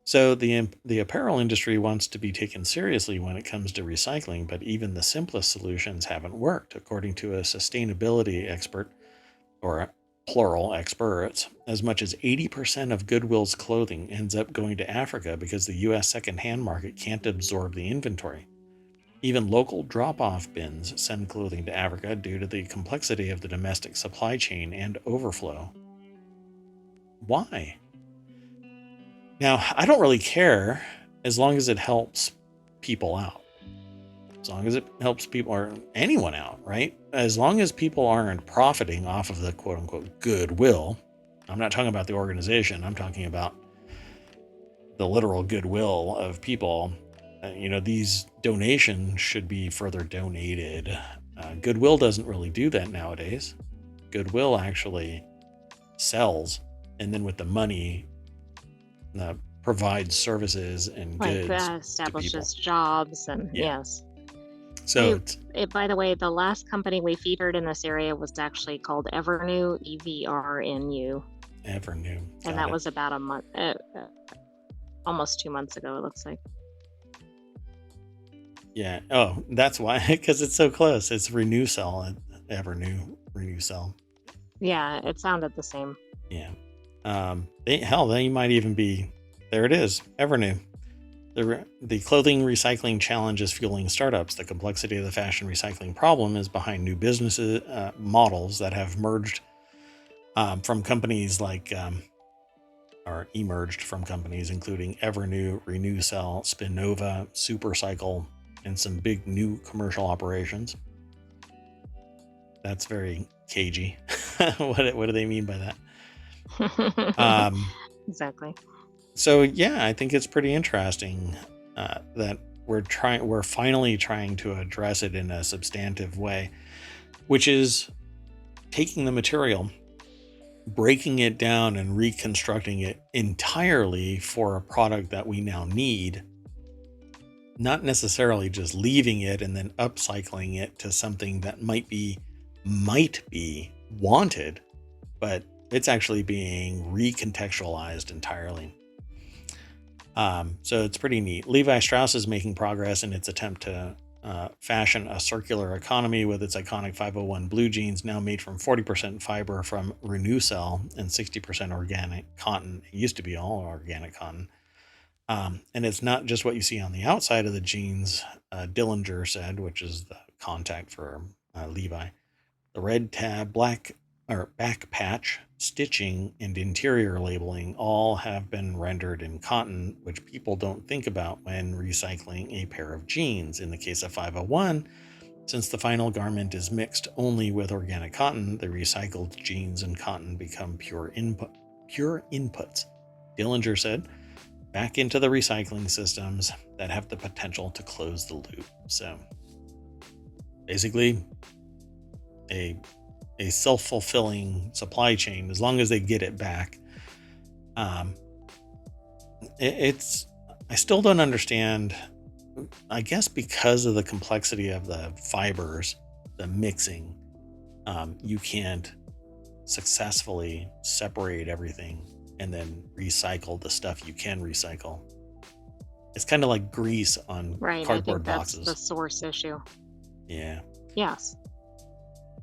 So the apparel industry wants to be taken seriously when it comes to recycling, but even the simplest solutions haven't worked, according to a sustainability expert, or plural experts. As much as 80% of Goodwill's clothing ends up going to Africa because the U.S. secondhand market can't absorb the inventory. Even local drop-off bins send clothing to Africa due to the complexity of the domestic supply chain and overflow. Why? Now, I don't really care as long as it helps people out. As long as it helps people or anyone out, right? As long as people aren't profiting off of the quote unquote goodwill. I'm not talking about the organization. I'm talking about the literal goodwill of people. These donations should be further donated. Goodwill doesn't really do that nowadays. Goodwill actually sells, and then with the money, provides services and goods establishes jobs and yes. So by the way, the last company we featured in this area was actually called Evernew, EVRNU. Evernew. And that was about a month, almost 2 months ago, it looks like. Yeah. Oh, that's why, because it's so close. It's RenewCell, Evernew, RenewCell. Yeah, it sounded the same. Yeah. They might even be, there it is, Evernew. The clothing recycling challenge is fueling startups. The complexity of the fashion recycling problem is behind new businesses models that have merged from companies like, or emerged from companies including Evernew, RenewCell, Spinova, Supercycle, and some big new commercial operations. That's very cagey. What do they mean by that? Exactly. So yeah, I think it's pretty interesting that we're finally trying to address it in a substantive way, which is taking the material, breaking it down, and reconstructing it entirely for a product that we now need, not necessarily just leaving it and then upcycling it to something that might be wanted, but it's actually being recontextualized entirely. So it's pretty neat. Levi Strauss is making progress in its attempt to fashion a circular economy with its iconic 501 blue jeans, now made from 40% fiber from RenewCell and 60% organic cotton. It used to be all organic cotton. And it's not just what you see on the outside of the jeans, Dillinger said, which is the contact for Levi. The red tab, black or back patch, stitching, and interior labeling all have been rendered in cotton, which people don't think about when recycling a pair of jeans. In the case of 501, since the final garment is mixed only with organic cotton, the recycled jeans and cotton become pure inputs. Dillinger said, back into the recycling systems that have the potential to close the loop. So basically, a self-fulfilling supply chain, as long as they get it back. I still don't understand, I guess because of the complexity of the fibers, the mixing, you can't successfully separate everything and then recycle the stuff you can recycle. It's kind of like grease on Right. cardboard I think that's boxes. the source issue. Yeah. Yes.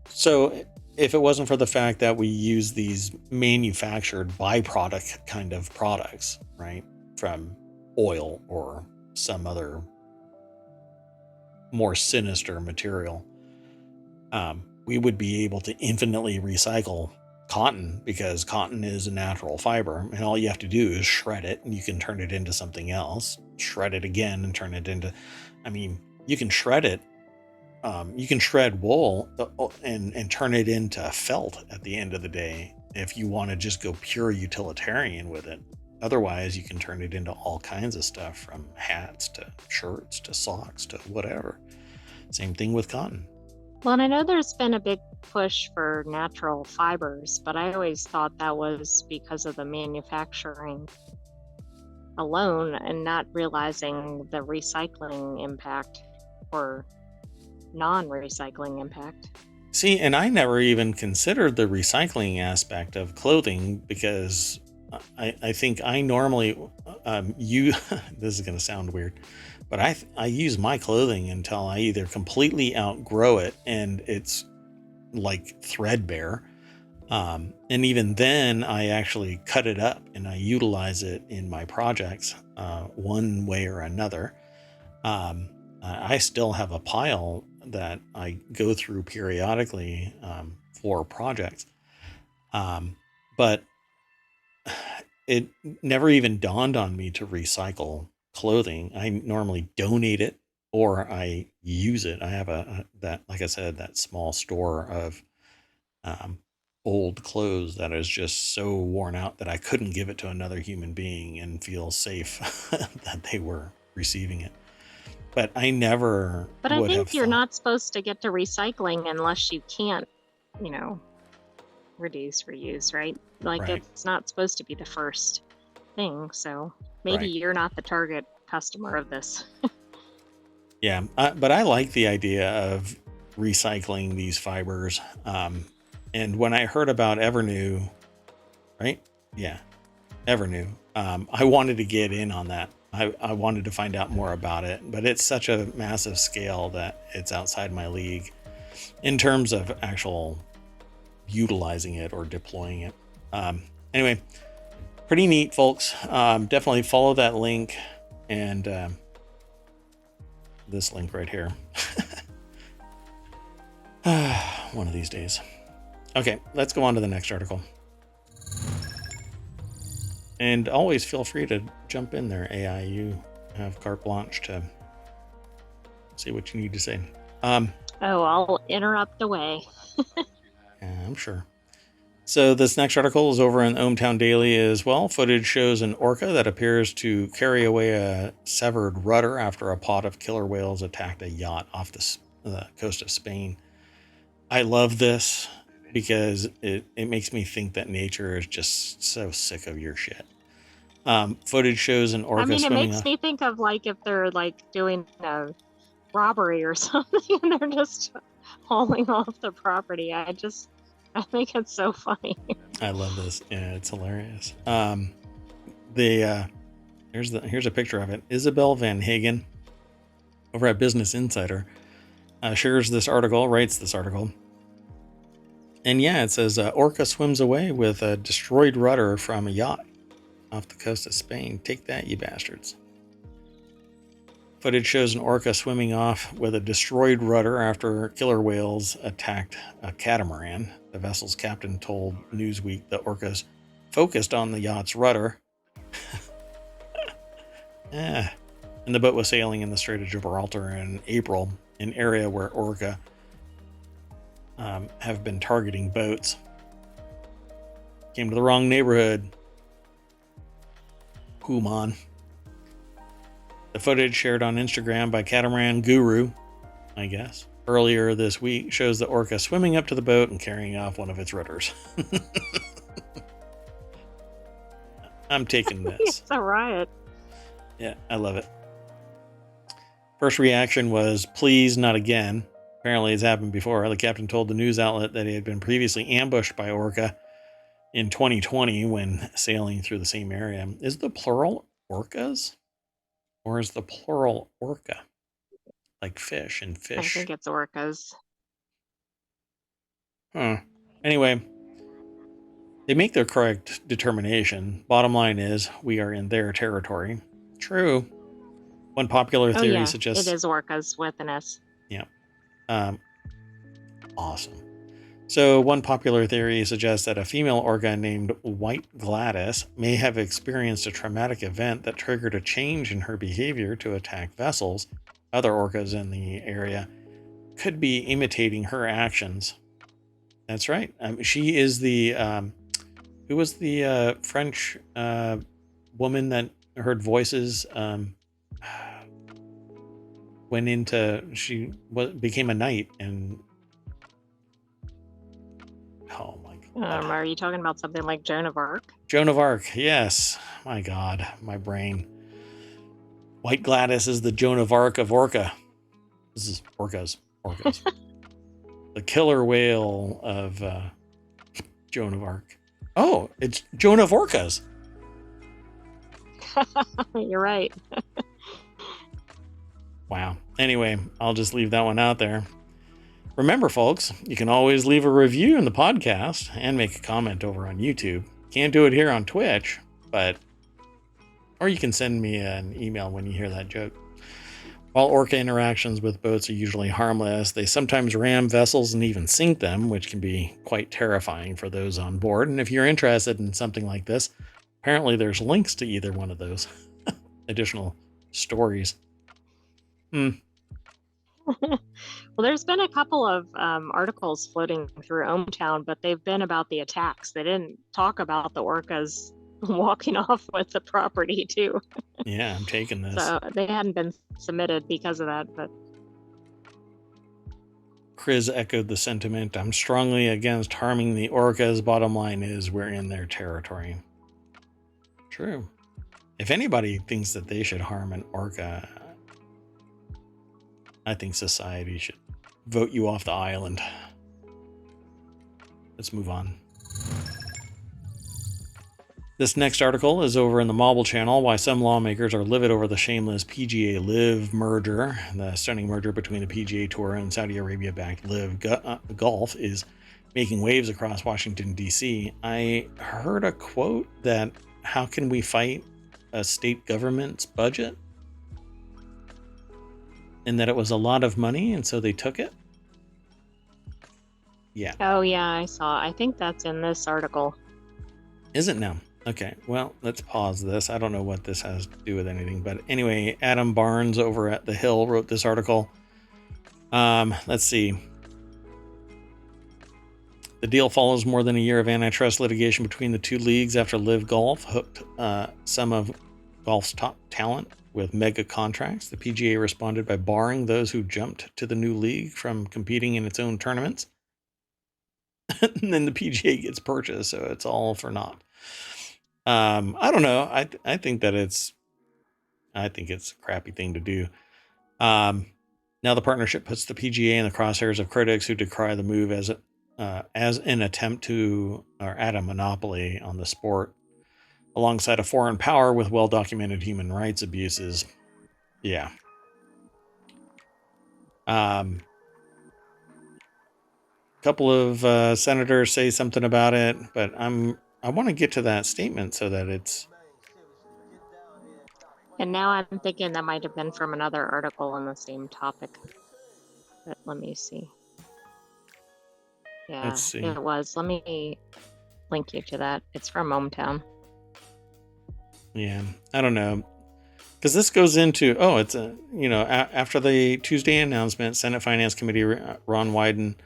So if it wasn't for the fact that we use these manufactured byproduct kind of products, right, from oil or some other more sinister material, we would be able to infinitely recycle cotton, because cotton is a natural fiber, and all you have to do is shred it and you can turn it into something else, shred it again and turn it into, I mean, you can shred it. You can shred wool and turn it into felt at the end of the day if you want to just go pure utilitarian with it. Otherwise, you can turn it into all kinds of stuff, from hats to shirts to socks to whatever. Same thing with cotton. Well, and I know there's been a big push for natural fibers, but I always thought that was because of the manufacturing alone and not realizing the recycling impact or non-recycling impact. See, and I never even considered the recycling aspect of clothing, because I think I normally this is going to sound weird, but I use my clothing until I either completely outgrow it and it's like threadbare, and even then I actually cut it up and I utilize it in my projects one way or another. I still have a pile that I go through periodically for projects, but it never even dawned on me to recycle clothing. I normally donate it or I use it. I have that, like I said, that small store of old clothes that is just so worn out that I couldn't give it to another human being and feel safe that they were receiving it. But I never But I would have think you're thought. not supposed to get to recycling unless you can't, you know, reduce, reuse, right? Like Right, it's not supposed to be the first thing. So maybe right. you're not the target customer of this. Yeah, but I like the idea of recycling these fibers. And when I heard about Evernew, right? Yeah, Evernew. I wanted to get in on that. I wanted to find out more about it, but it's such a massive scale that it's outside my league in terms of actual utilizing it or deploying it. Anyway, pretty neat, folks. Definitely follow that link and this link right here. One of these days. Okay, let's go on to the next article. And always feel free to jump in there, AI. You have carte blanche to say what you need to say. I'll interrupt away. Yeah, I'm sure. So this next article is over in ohmTown Daily as well. Footage shows an orca that appears to carry away a severed rudder after a pod of killer whales attacked a yacht off the coast of Spain. I love this because it makes me think that nature is just so sick of your shit. Footage shows an orca it swimming. makes me think of like if they're like doing a robbery or something and they're just hauling off the property. I think it's so funny. I love this. Yeah, it's hilarious. Here's a picture of it. Isabel Van Hagen over at Business Insider shares this article, writes this article. And yeah, it says orca swims away with a destroyed rudder from a yacht off the coast of Spain. Take that, you bastards. Footage shows an orca swimming off with a destroyed rudder after killer whales attacked a catamaran. The vessel's captain told Newsweek the orcas focused on the yacht's rudder. And the boat was sailing in the Strait of Gibraltar in April, an area where orca have been targeting boats. Came to the wrong neighborhood. Human. The footage shared on Instagram by Catamaran Guru, I guess, earlier this week shows the orca swimming up to the boat and carrying off one of its rudders. I'm taking this. It's a riot. Yeah, I love it. First reaction was, please, not again. Apparently it's happened before. The captain told the news outlet that he had been previously ambushed by orca in 2020 when sailing through the same area. Is the plural orcas? Or is the plural orca? Like fish and fish? I think it's orcas. Anyway, they make their correct determination. Bottom line is, we are in their territory. True. One popular theory suggests... it is orcas with an S. Yeah. Awesome. So one popular theory suggests that a female orca named White Gladys may have experienced a traumatic event that triggered a change in her behavior to attack vessels. Other orcas in the area could be imitating her actions. That's right. She is the... who was the French woman that heard voices... went into... She became a knight and... Oh my God. Are you talking about something like Joan of Arc? Joan of Arc, yes. My God, my brain. White Gladys is the Joan of Arc of Orca. This is orcas. The killer whale of Joan of Arc. Oh, it's Joan of Orcas. You're right. Wow. Anyway, I'll just leave that one out there. Remember, folks, you can always leave a review in the podcast and make a comment over on YouTube. Can't do it here on Twitch, or you can send me an email when you hear that joke. While orca interactions with boats are usually harmless, they sometimes ram vessels and even sink them, which can be quite terrifying for those on board. And if you're interested in something like this, apparently there's links to either one of those additional stories. Well, there's been a couple of articles floating through ohmTown, but they've been about the attacks. They didn't talk about the orcas walking off with the property, too. Yeah, I'm taking this. So they hadn't been submitted because of that, but... Chris echoed the sentiment. I'm strongly against harming the orcas. Bottom line is, we're in their territory. True. If anybody thinks that they should harm an orca, I think society should vote you off the island. Let's move on. This next article is over in the Mobile Channel, why some lawmakers are livid over the shameless PGA-LIV merger. The stunning merger between the PGA Tour and Saudi Arabia-backed LIV Golf is making waves across Washington, D.C. I heard a quote that how can we fight a state government's budget? And that it was a lot of money, and so they took it. Yeah. Oh, yeah, I saw. I think that's in this article. Is it now? Okay, well, let's pause this. I don't know what this has to do with anything, but anyway, Adam Barnes over at The Hill wrote this article. Let's see. The deal follows more than a year of antitrust litigation between the two leagues after LIV Golf hooked some of golf's top talent with mega contracts. The PGA responded by barring those who jumped to the new league from competing in its own tournaments. And then the PGA gets purchased, so it's all for naught. I don't know. I think it's a crappy thing to do. Now the partnership puts the PGA in the crosshairs of critics who decry the move as an attempt to add a monopoly on the sport, alongside a foreign power with well-documented human rights abuses. Yeah. Couple of senators say something about it, but I want to get to that statement so that it's. And now I'm thinking that might have been from another article on the same topic. But let me see. Yeah, Let's see. it was. Let me link you to that. It's from Hometown. Yeah, I don't know. Because this goes into, it's after the Tuesday announcement, Senate Finance Committee Ron Wyden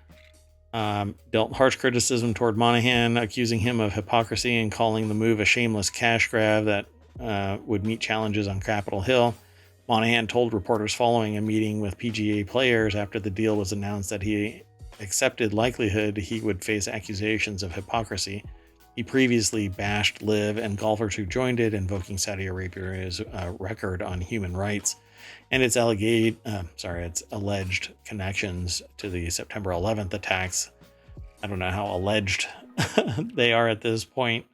dealt harsh criticism toward Monahan, accusing him of hypocrisy and calling the move a shameless cash grab that would meet challenges on Capitol Hill. Monahan told reporters following a meeting with PGA players after the deal was announced that he accepted likelihood he would face accusations of hypocrisy. He previously bashed LIV and golfers who joined it, invoking Saudi Arabia's record on human rights and its alleged connections to the September 11th attacks. I don't know how alleged they are at this point.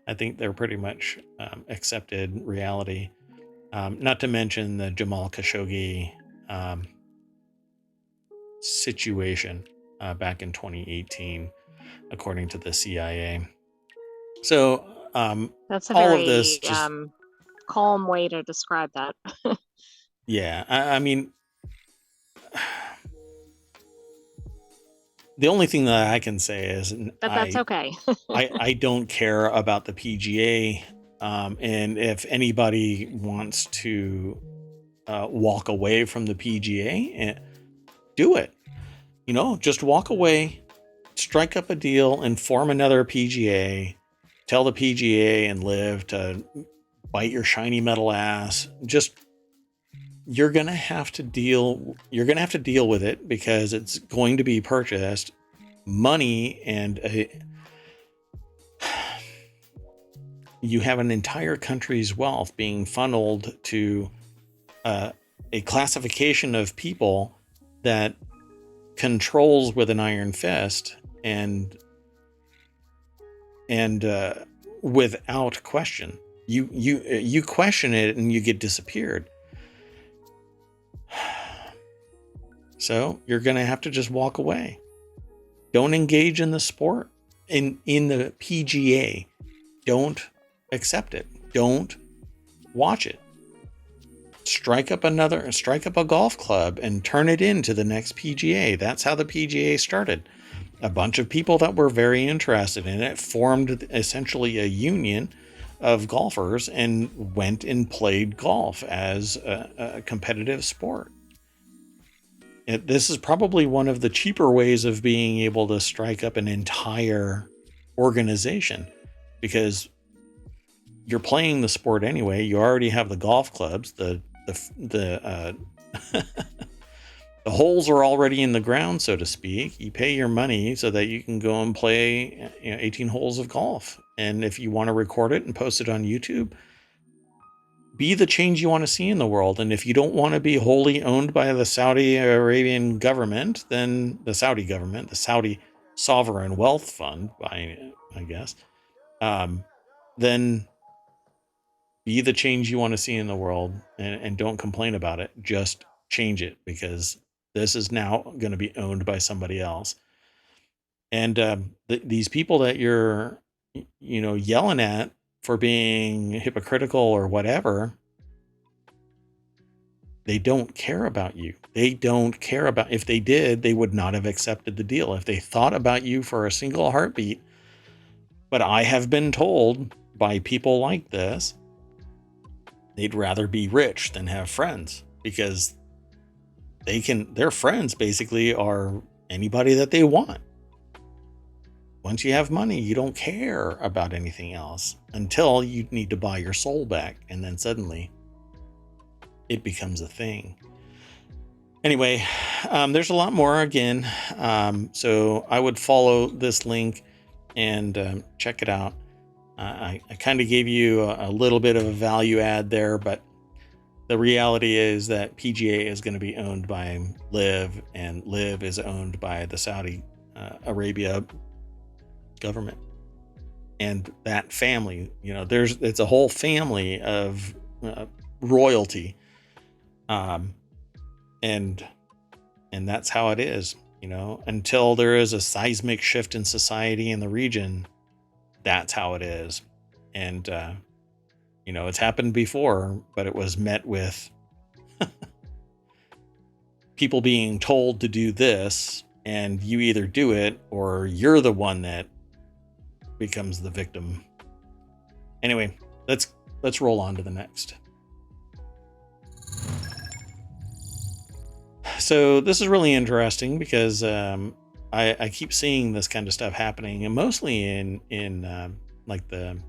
I think they're pretty much accepted reality. Not to mention the Jamal Khashoggi situation back in 2018, according to the CIA. So that's a all very of this just, calm way to describe that. yeah, I mean, the only thing that I can say is But that's okay. I don't care about the PGA, and if anybody wants to walk away from the PGA, do it. Just walk away, strike up a deal, and form another PGA. Tell the PGA and LIV to bite your shiny metal ass. Just you're gonna have to deal with it because it's going to be purchased. Money and you have an entire country's wealth being funneled to a classification of people that controls with an iron fist and without question. You question it and you get disappeared. So you're gonna have to just walk away. Don't engage in the sport in the PGA. Don't accept it. Don't watch it. Strike up a golf club and turn it into the next PGA. That's how the PGA started. A bunch of people that were very interested in it formed essentially a union of golfers and went and played golf as a competitive sport. This is probably one of the cheaper ways of being able to strike up an entire organization, because you're playing the sport anyway. You already have the golf clubs. The the holes are already in the ground, so to speak. You pay your money so that you can go and play 18 holes of golf. And if you want to record it and post it on YouTube, be the change you want to see in the world. And if you don't want to be wholly owned by the Saudi Arabian government, then the Saudi government, the Saudi Sovereign Wealth Fund, I guess, then be the change you want to see in the world, and don't complain about it. Just change it, because this is now going to be owned by somebody else. And these people that you're, yelling at for being hypocritical or whatever, they don't care about you. They don't care about, if they did, they would not have accepted the deal. If they thought about you for a single heartbeat. But I have been told by people like this, they'd rather be rich than have friends, because their friends basically are anybody that they want. Once you have money, you don't care about anything else until you need to buy your soul back. And then suddenly it becomes a thing. Anyway, there's a lot more again. So I would follow this link and check it out. I kind of gave you a little bit of a value add there, but the reality is that PGA is going to be owned by LIV, and LIV is owned by the Saudi Arabia government. And that family, it's a whole family of royalty. And that's how it is, until there is a seismic shift in society in the region. That's how it is. And, it's happened before, but it was met with people being told to do this, and you either do it or you're the one that becomes the victim. Anyway, let's roll on to the next. So this is really interesting because I keep seeing this kind of stuff happening, and mostly in like the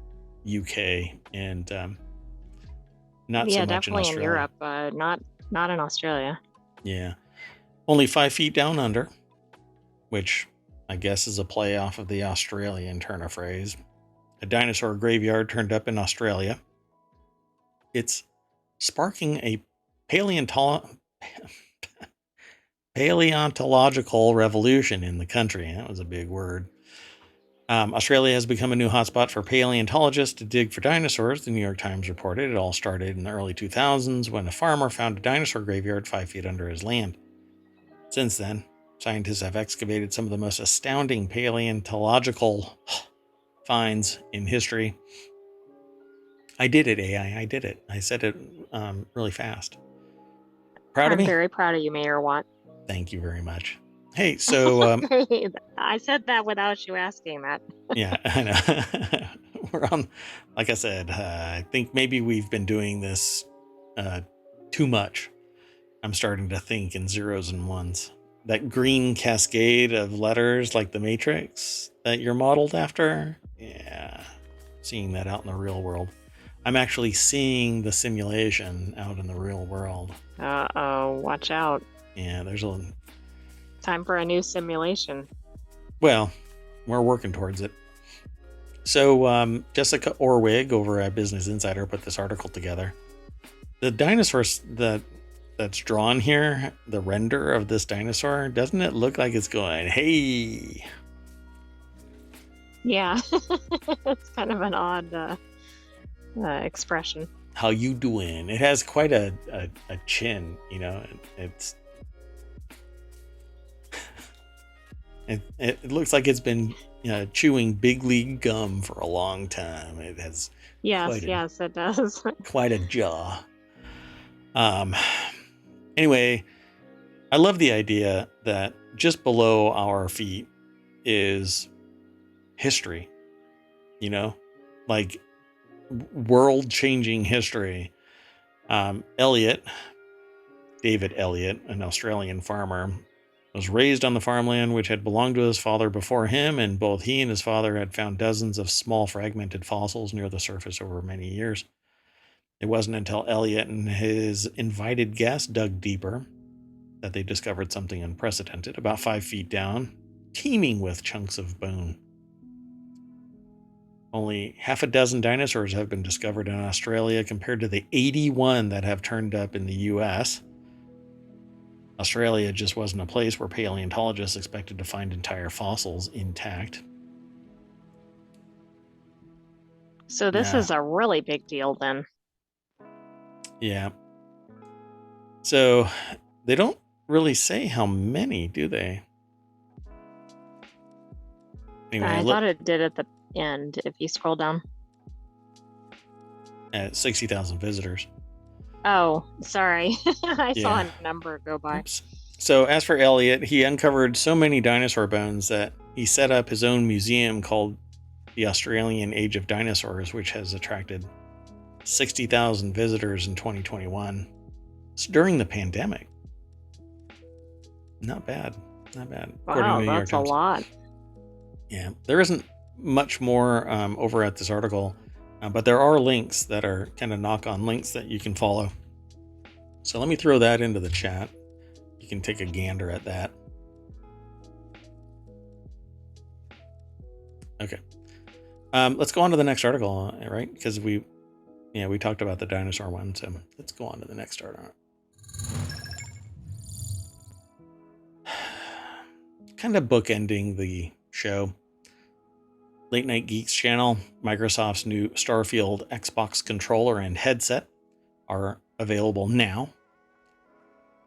UK and not so much in definitely Australia. in Europe, not in Australia. Yeah, only 5 feet down under, which I guess is a play off of the Australian turn of phrase. A dinosaur graveyard turned up in Australia. It's sparking a paleontological revolution in the country. That was a big word. Australia has become a new hotspot for paleontologists to dig for dinosaurs, the New York Times reported. It all started in the early 2000s when a farmer found a dinosaur graveyard 5 feet under his land. Since then, scientists have excavated some of the most astounding paleontological finds in history. I did it, AI. I did it. I said it really fast. Proud of me? I'm very proud of you, Mayor Watt. Thank you very much. Hey, so I said that without you asking that. yeah, I know. We're on, like I said, I think maybe we've been doing this too much. I'm starting to think in zeros and ones. That green cascade of letters like the Matrix that you're modeled after. Yeah, seeing that out in the real world. I'm actually seeing the simulation out in the real world. Uh-oh, watch out. Yeah, there's a... Time for a new simulation. Well, we're working towards it. So Jessica Orwig over at Business Insider put this article together. The dinosaurs that's drawn here, the render of this dinosaur, doesn't it look like it's going, hey? Yeah, it's kind of an odd expression. How you doing? It has quite a chin, it looks like it's been chewing big league gum for a long time. It has yes, it does. quite a jaw. Anyway, I love the idea that just below our feet is history, like world-changing history. David Elliott, an Australian farmer, was raised on the farmland which had belonged to his father before him, and both he and his father had found dozens of small fragmented fossils near the surface over many years. It wasn't until Elliott and his invited guest dug deeper that they discovered something unprecedented, about 5 feet down, teeming with chunks of bone. Only half a dozen dinosaurs have been discovered in Australia compared to the 81 that have turned up in the US. Australia just wasn't a place where paleontologists expected to find entire fossils intact. So this is a really big deal then. Yeah. So they don't really say how many, do they? Anyway, I thought it did at the end if you scroll down. At 60,000 visitors. Oh, sorry. I saw Yeah. a number go by. Oops. So as for Elliot, he uncovered so many dinosaur bones that he set up his own museum called the Australian Age of Dinosaurs, which has attracted 60,000 visitors in 2021. It's during the pandemic. Not bad. Not bad. According to the New York That's a Times. lot. Yeah, there isn't much more over at this article, but there are links that are kind of knock-on links that you can follow. So let me throw that into the chat. You can take a gander at that. Okay. Let's go on to the next article, right? Because we talked about the dinosaur one, so let's go on to the next article. Kind of bookending the show. Late Night Geeks channel, Microsoft's new Starfield Xbox controller and headset are available now.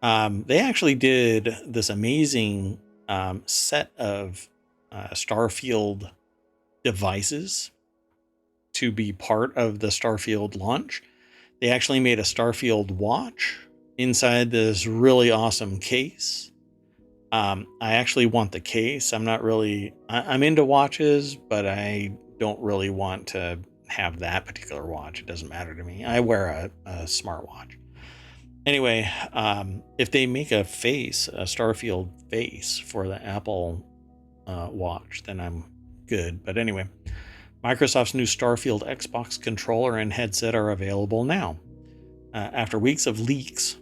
They actually did this amazing set of Starfield devices to be part of the Starfield launch. They actually made a Starfield watch inside this really awesome case. I actually want the case. I'm into watches, but I don't really want to have that particular watch. It doesn't matter to me. I wear a smartwatch. Anyway, if they make a Starfield face for the Apple watch, then I'm good. But anyway, Microsoft's new Starfield Xbox controller and headset are available now. After weeks of leaks,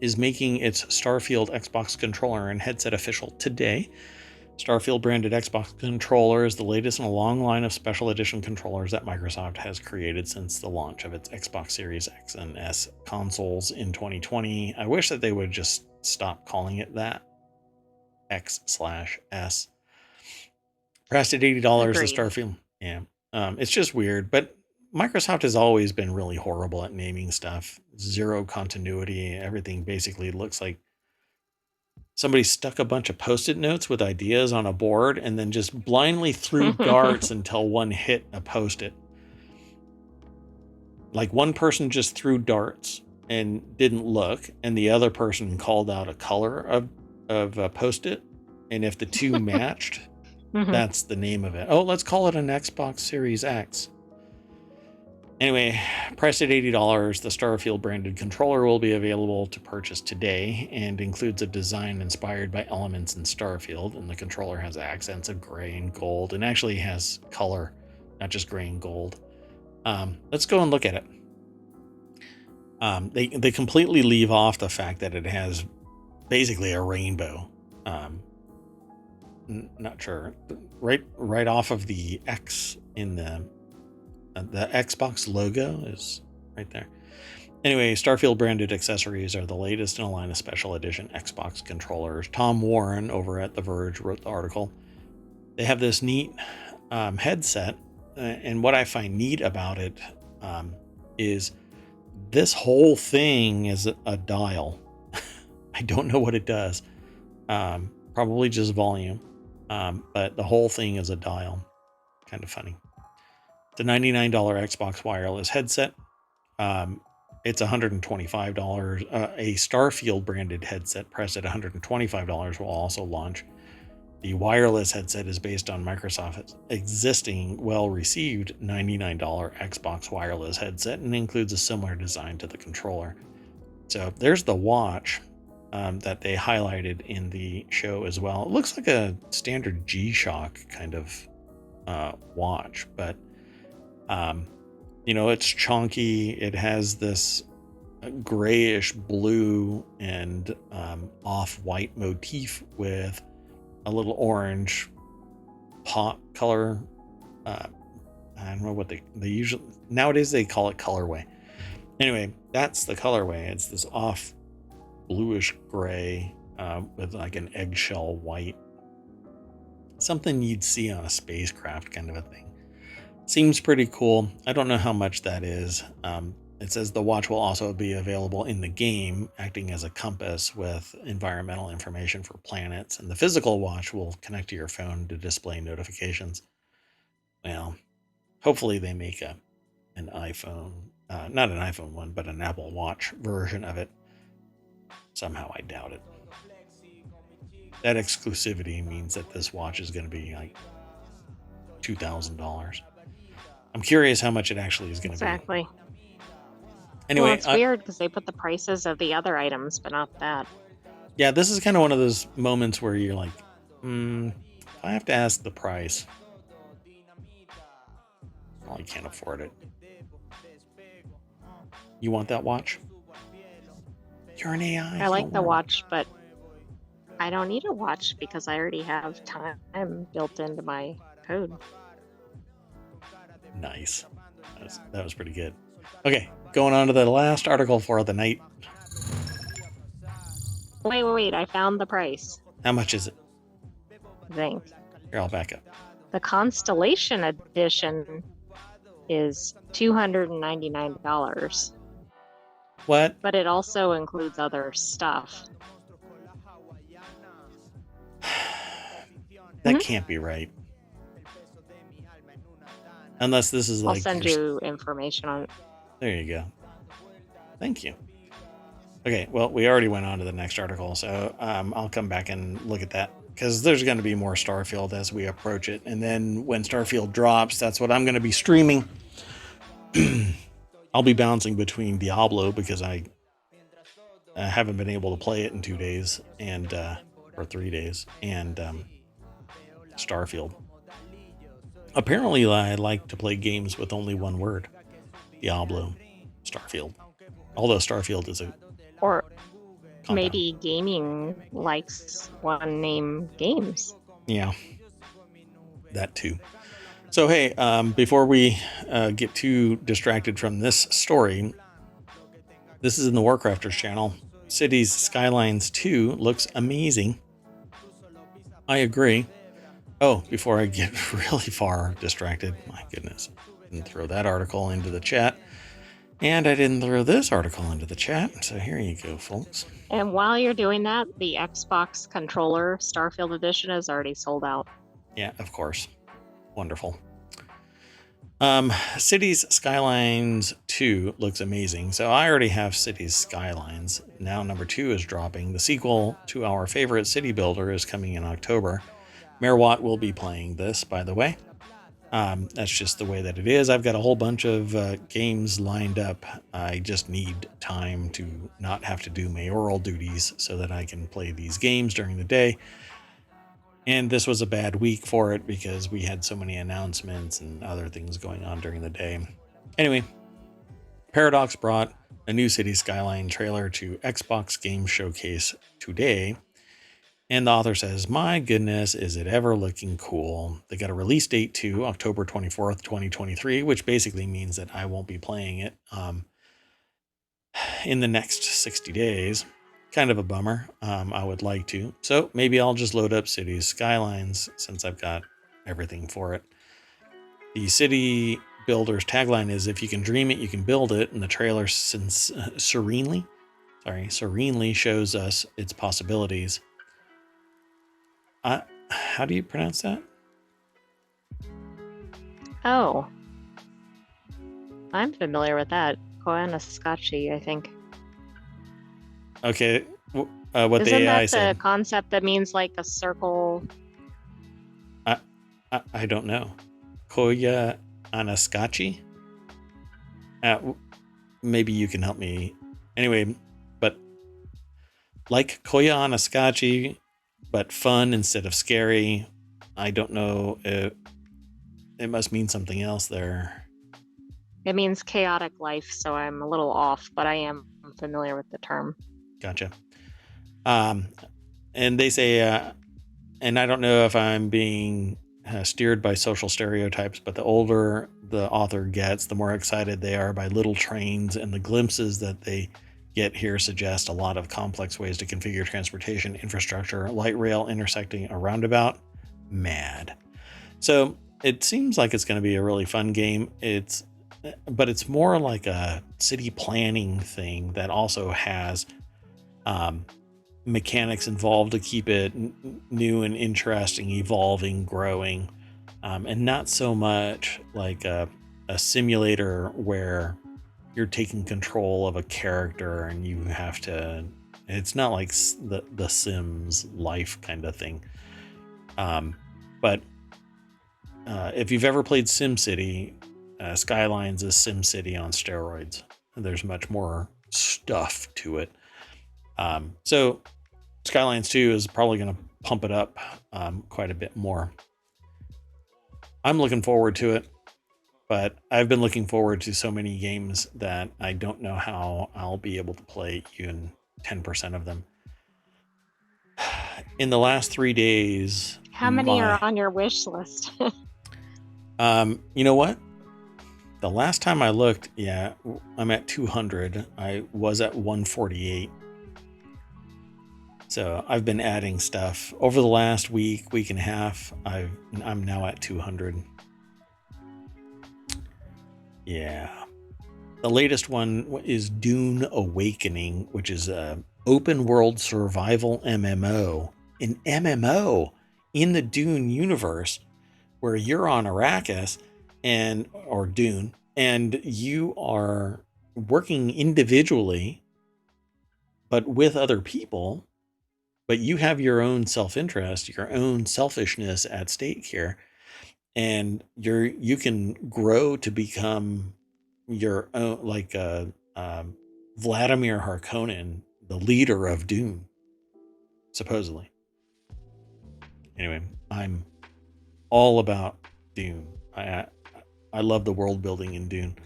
is making its Starfield Xbox controller and headset official today. Starfield branded Xbox controller is the latest in a long line of special edition controllers that Microsoft has created since the launch of its Xbox Series X and S consoles in 2020. I wish that they would just stop calling it that. X/S. Priced at $80, the Starfield. Yeah. It's just weird, but Microsoft has always been really horrible at naming stuff. Zero continuity. Everything basically looks like somebody stuck a bunch of Post-it notes with ideas on a board and then just blindly threw darts until one hit a Post-it. Like one person just threw darts and didn't look, and the other person called out a color of a Post-it. And if the two matched, that's the name of it. Oh, let's call it an Xbox Series X. Anyway, priced at $80, the Starfield branded controller will be available to purchase today and includes a design inspired by elements in Starfield. And the controller has accents of gray and gold and actually has color, not just gray and gold. Let's go and look at it. They completely leave off the fact that it has basically a rainbow. Not sure. Right off of the X in the Xbox logo is right there. Anyway, Starfield branded accessories are the latest in a line of special edition Xbox controllers. Tom Warren over at The Verge wrote the article. They have this neat headset, and what I find neat about it is this whole thing is a dial. I don't know what it does. Probably just volume, but the whole thing is a dial. Kind of funny. The $99 Xbox wireless headset. It's $125. A Starfield branded headset priced at $125 will also launch. The wireless headset is based on Microsoft's existing well-received $99 Xbox wireless headset and includes a similar design to the controller. So there's the watch that they highlighted in the show as well. It looks like a standard G-Shock kind of watch, but it's chunky. It has this grayish blue and off-white motif with a little orange pop color. I don't know what they usually nowadays they call it colorway. Anyway, that's the colorway. It's this off bluish gray with like an eggshell white, something you'd see on a spacecraft kind of a thing. Seems pretty cool. I don't know how much that is. It says the watch will also be available in the game, acting as a compass with environmental information for planets, and the physical watch will connect to your phone to display notifications. Well, hopefully they make an iPhone, not an iPhone one, but an Apple Watch version of it. Somehow I doubt it. That exclusivity means that this watch is going to be like $2,000. I'm curious how much it actually is going to be. Exactly. Anyway, Well, it's weird because they put the prices of the other items, but not that. Yeah, this is kind of one of those moments where you're like, I have to ask the price. Well, I can't afford it. You want that watch? You're an AI. I like the watch, but I don't need a watch because I already have time built into my code. Nice. That was pretty good. Okay, going on to the last article for the night. Wait, I found the price. How much is it? Thanks. Here, I'll back up. The Constellation Edition is $299. What? But it also includes other stuff. That can't be right. Unless this is like... I'll send you information on it. There you go. Thank you. Okay, well, we already went on to the next article, so I'll come back and look at that, because there's going to be more Starfield as we approach it. And then when Starfield drops, that's what I'm going to be streaming. I'll be bouncing between Diablo, because I haven't been able to play it in 2 days, and or 3 days, and Starfield. Apparently, I like to play games with only one word. Diablo, Starfield. Although Starfield is a... Or compound. Maybe gaming likes one name games. Yeah, that too. So, hey, before we get too distracted from this story, this is in the Warcrafters channel. Cities Skylines 2 looks amazing. I agree. Oh, before I get really far distracted, my goodness, I didn't throw that article into the chat. And I didn't throw this article into the chat. So here you go, folks. And while you're doing that, the Xbox controller Starfield Edition is already sold out. Yeah, of course. Wonderful. Cities Skylines 2 looks amazing. So I already have Cities Skylines. Now number 2 is dropping. The sequel to our favorite city builder is coming in October. Merwatt will be playing this, by the way. That's just the way that it is. I've got a whole bunch of games lined up. I just need time to not have to do mayoral duties so that I can play these games during the day. And this was a bad week for it because we had so many announcements and other things going on during the day. Anyway, Paradox brought a new City Skyline trailer to Xbox Game Showcase today. And the author says, my goodness, is it ever looking cool. They got a release date to October 24th, 2023, which basically means that I won't be playing it in the next 60 days. Kind of a bummer. I would like to. So maybe I'll just load up Cities Skylines since I've got everything for it. The City Builder's tagline is, if you can dream it, you can build it. And the trailer serenely shows us its possibilities. How do you pronounce that? Oh, I'm familiar with that. Koyaanisqatsi, I think. Okay, what Isn't the AI that said? the concept that means like a circle? I don't know. Koyaanisqatsi? Maybe you can help me. Anyway, but like Koyaanisqatsi, but fun instead of scary. I don't know. It must mean something else there. It means chaotic life, so I'm a little off, but I am familiar with the term. Gotcha. And they say, and I don't know if I'm being steered by social stereotypes, but the older the author gets, the more excited they are by little trains, and the glimpses that they get here suggest a lot of complex ways to configure transportation infrastructure, light rail intersecting a roundabout. Mad. So it seems like it's going to be a really fun game. It's but it's more like a city planning thing that also has mechanics involved to keep it new and interesting, evolving, growing, and not so much like a simulator where you're taking control of a character and you have to. It's not like the Sims life kind of thing. But if you've ever played SimCity, Skylines is SimCity on steroids. There's much more stuff to it. So Skylines 2 is probably going to pump it up quite a bit more. I'm looking forward to it, but I've been looking forward to so many games that I don't know how I'll be able to play even 10% of them. In the last 3 days, How many are on your wish list? You know what? The last time I looked, yeah, I'm at 200. I was at 148. So I've been adding stuff over the last week and a half. I'm now at 200. Yeah. The latest one is Dune Awakening, which is a open world survival MMO. An MMO in the Dune universe where you're on Arrakis or Dune, and you are working individually but with other people, but you have your own self-interest, your own selfishness at stake here, and you can grow to become your own, like Vladimir Harkonnen, the leader of Dune, supposedly. Anyway, I'm all about Dune. I love the world building in Dune.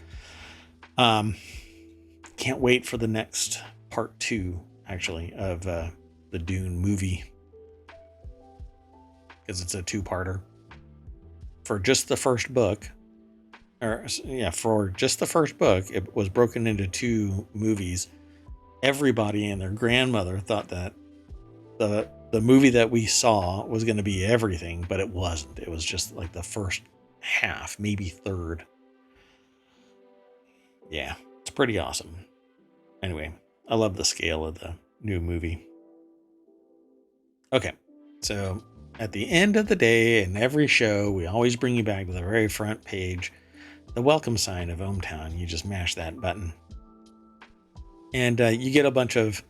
Can't wait for the next part 2, actually, of the Dune movie, because it's a 2-parter. For just the first book, for just the first book, it was broken into 2 movies. Everybody and their grandmother thought that the movie that we saw was going to be everything, but it wasn't. It was just like the first half, maybe third. Yeah, it's pretty awesome. Anyway, I love the scale of the new movie. Okay, so at the end of the day, in every show, we always bring you back to the very front page, the welcome sign of ohmTown. You just mash that button, and you get a bunch of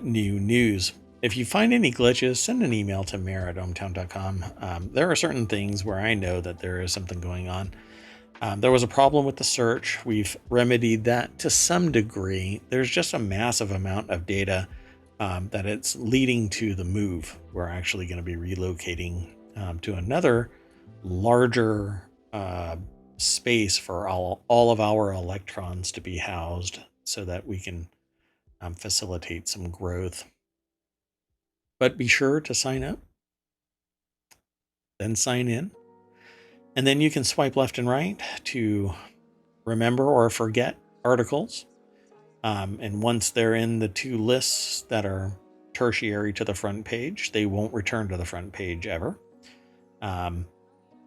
new news. If you find any glitches, send an email to mayor@ohmtown.com. There are certain things where I know that there is something going on. There was a problem with the search. We've remedied that to some degree. There's just a massive amount of data that it's leading to the move. We're actually going to be relocating to another larger space for all of our electrons to be housed so that we can facilitate some growth. But be sure to sign up, then sign in, and then you can swipe left and right to remember or forget articles. And once they're in the 2 lists that are tertiary to the front page, they won't return to the front page ever.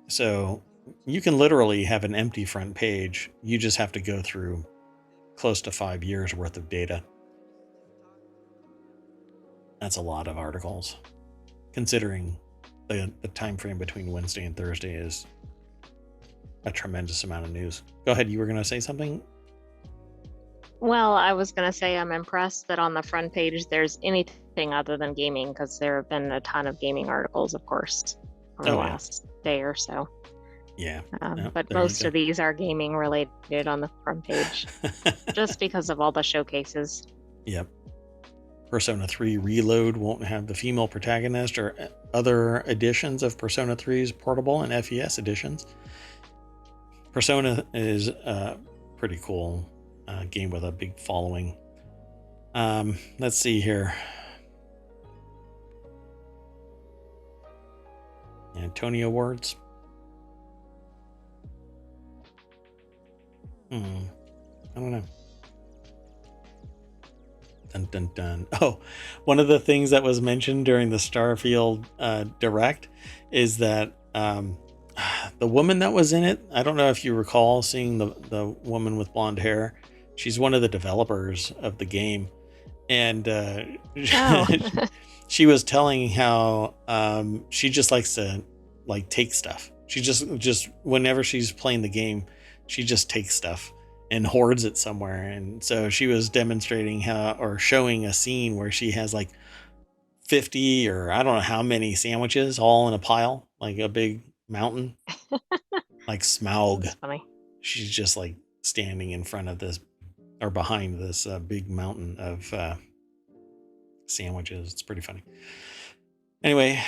So you can literally have an empty front page. You just have to go through close to 5 years worth of data. That's a lot of articles, considering the time frame between Wednesday and Thursday is a tremendous amount of news. Go ahead. You were going to say something? Well, I was going to say I'm impressed that on the front page there's anything other than gaming, because there have been a ton of gaming articles, of course, over the last day or so. Yeah. But most of these are gaming related on the front page, just because of all the showcases. Yep. Persona 3 Reload won't have the female protagonist or other editions of Persona 3's portable and FES editions. Persona is a pretty cool game with a big following. Let's see here. Tony Awards. I don't know. Dun, dun, dun. Oh, one of the things that was mentioned during the Starfield Direct is that the woman that was in it, I don't know if you recall seeing the woman with blonde hair. She's one of the developers of the game, and Oh, she was telling how she just likes to like take stuff. She just whenever she's playing the game, she just takes stuff and hoards it somewhere. And so she was demonstrating how, or showing a scene where she has like 50 or I don't know how many sandwiches all in a pile, like a big mountain, like Smaug. that's funny. She's just like standing in front of this or behind this big mountain of sandwiches. It's pretty funny. Anyway,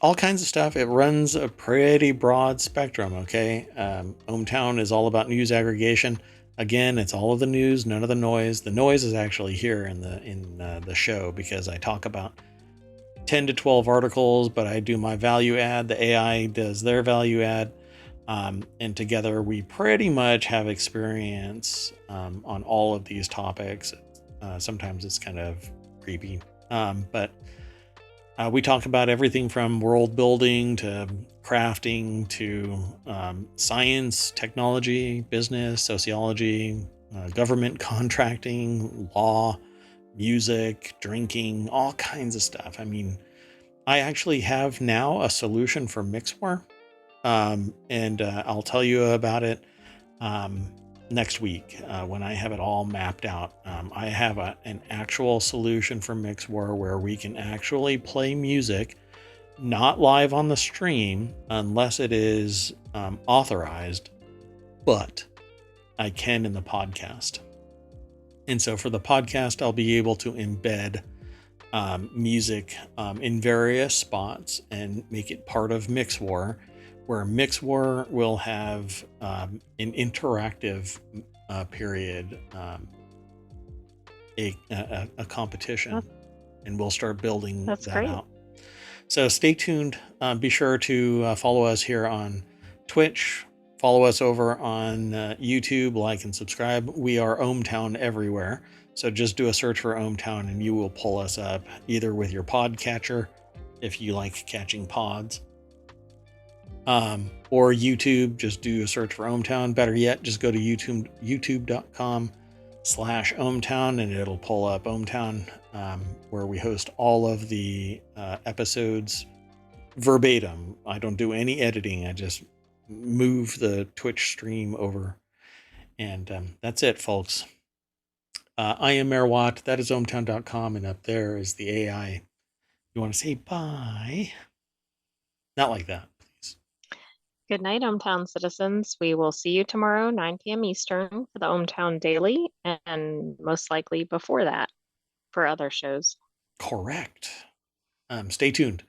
all kinds of stuff. It runs a pretty broad spectrum. Okay, ohmTown is all about news aggregation. Again, it's all of the news, none of the noise. The noise is actually here in the show because I talk about 10 to 12 articles, but I do my value add. The AI does their value add. And together we pretty much have experience on all of these topics. Sometimes it's kind of creepy, but we talk about everything from world building to crafting to science, technology, business, sociology, government contracting, law, music, drinking, all kinds of stuff. I mean, I actually have now a solution for Mixwar, and I'll tell you about it next week when I have it all mapped out. I have an actual solution for Mixwar where we can actually play music, not live on the stream unless it is authorized, but I can in the podcast. And so for the podcast, I'll be able to embed music in various spots and make it part of Mixwar, where Mixwar will have an interactive period, a competition, and we'll start building That's that great. out. So stay tuned. Be sure to follow us here on Twitch. Follow us over on YouTube, like and subscribe. We are ohmTown everywhere. So just do a search for ohmTown and you will pull us up either with your podcatcher, if you like catching pods, or YouTube. Just do a search for ohmTown. Better yet, just go to youtube.com/ohmTown and it'll pull up ohmTown, where we host all of the episodes verbatim. I don't do any editing. I just move the Twitch stream over. And that's it, folks. I am Mayor Watt. That is ohmTown.com. And up there is the AI. You want to say bye? Not like that, please. Good night, ohmTown citizens. We will see you tomorrow, 9 p.m. Eastern, for the ohmTown Daily, and most likely before that for other shows. Correct. Stay tuned.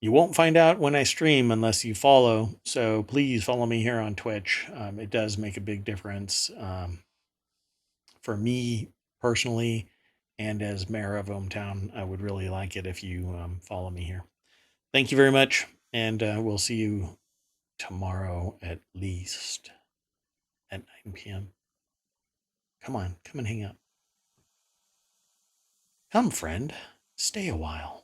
You won't find out when I stream unless you follow. So please follow me here on Twitch. It does make a big difference for me personally, and as mayor of ohmTown. I would really like it if you follow me here. Thank you very much, and we'll see you tomorrow at least at 9 p.m. Come on, come and hang out. Come, friend, stay a while.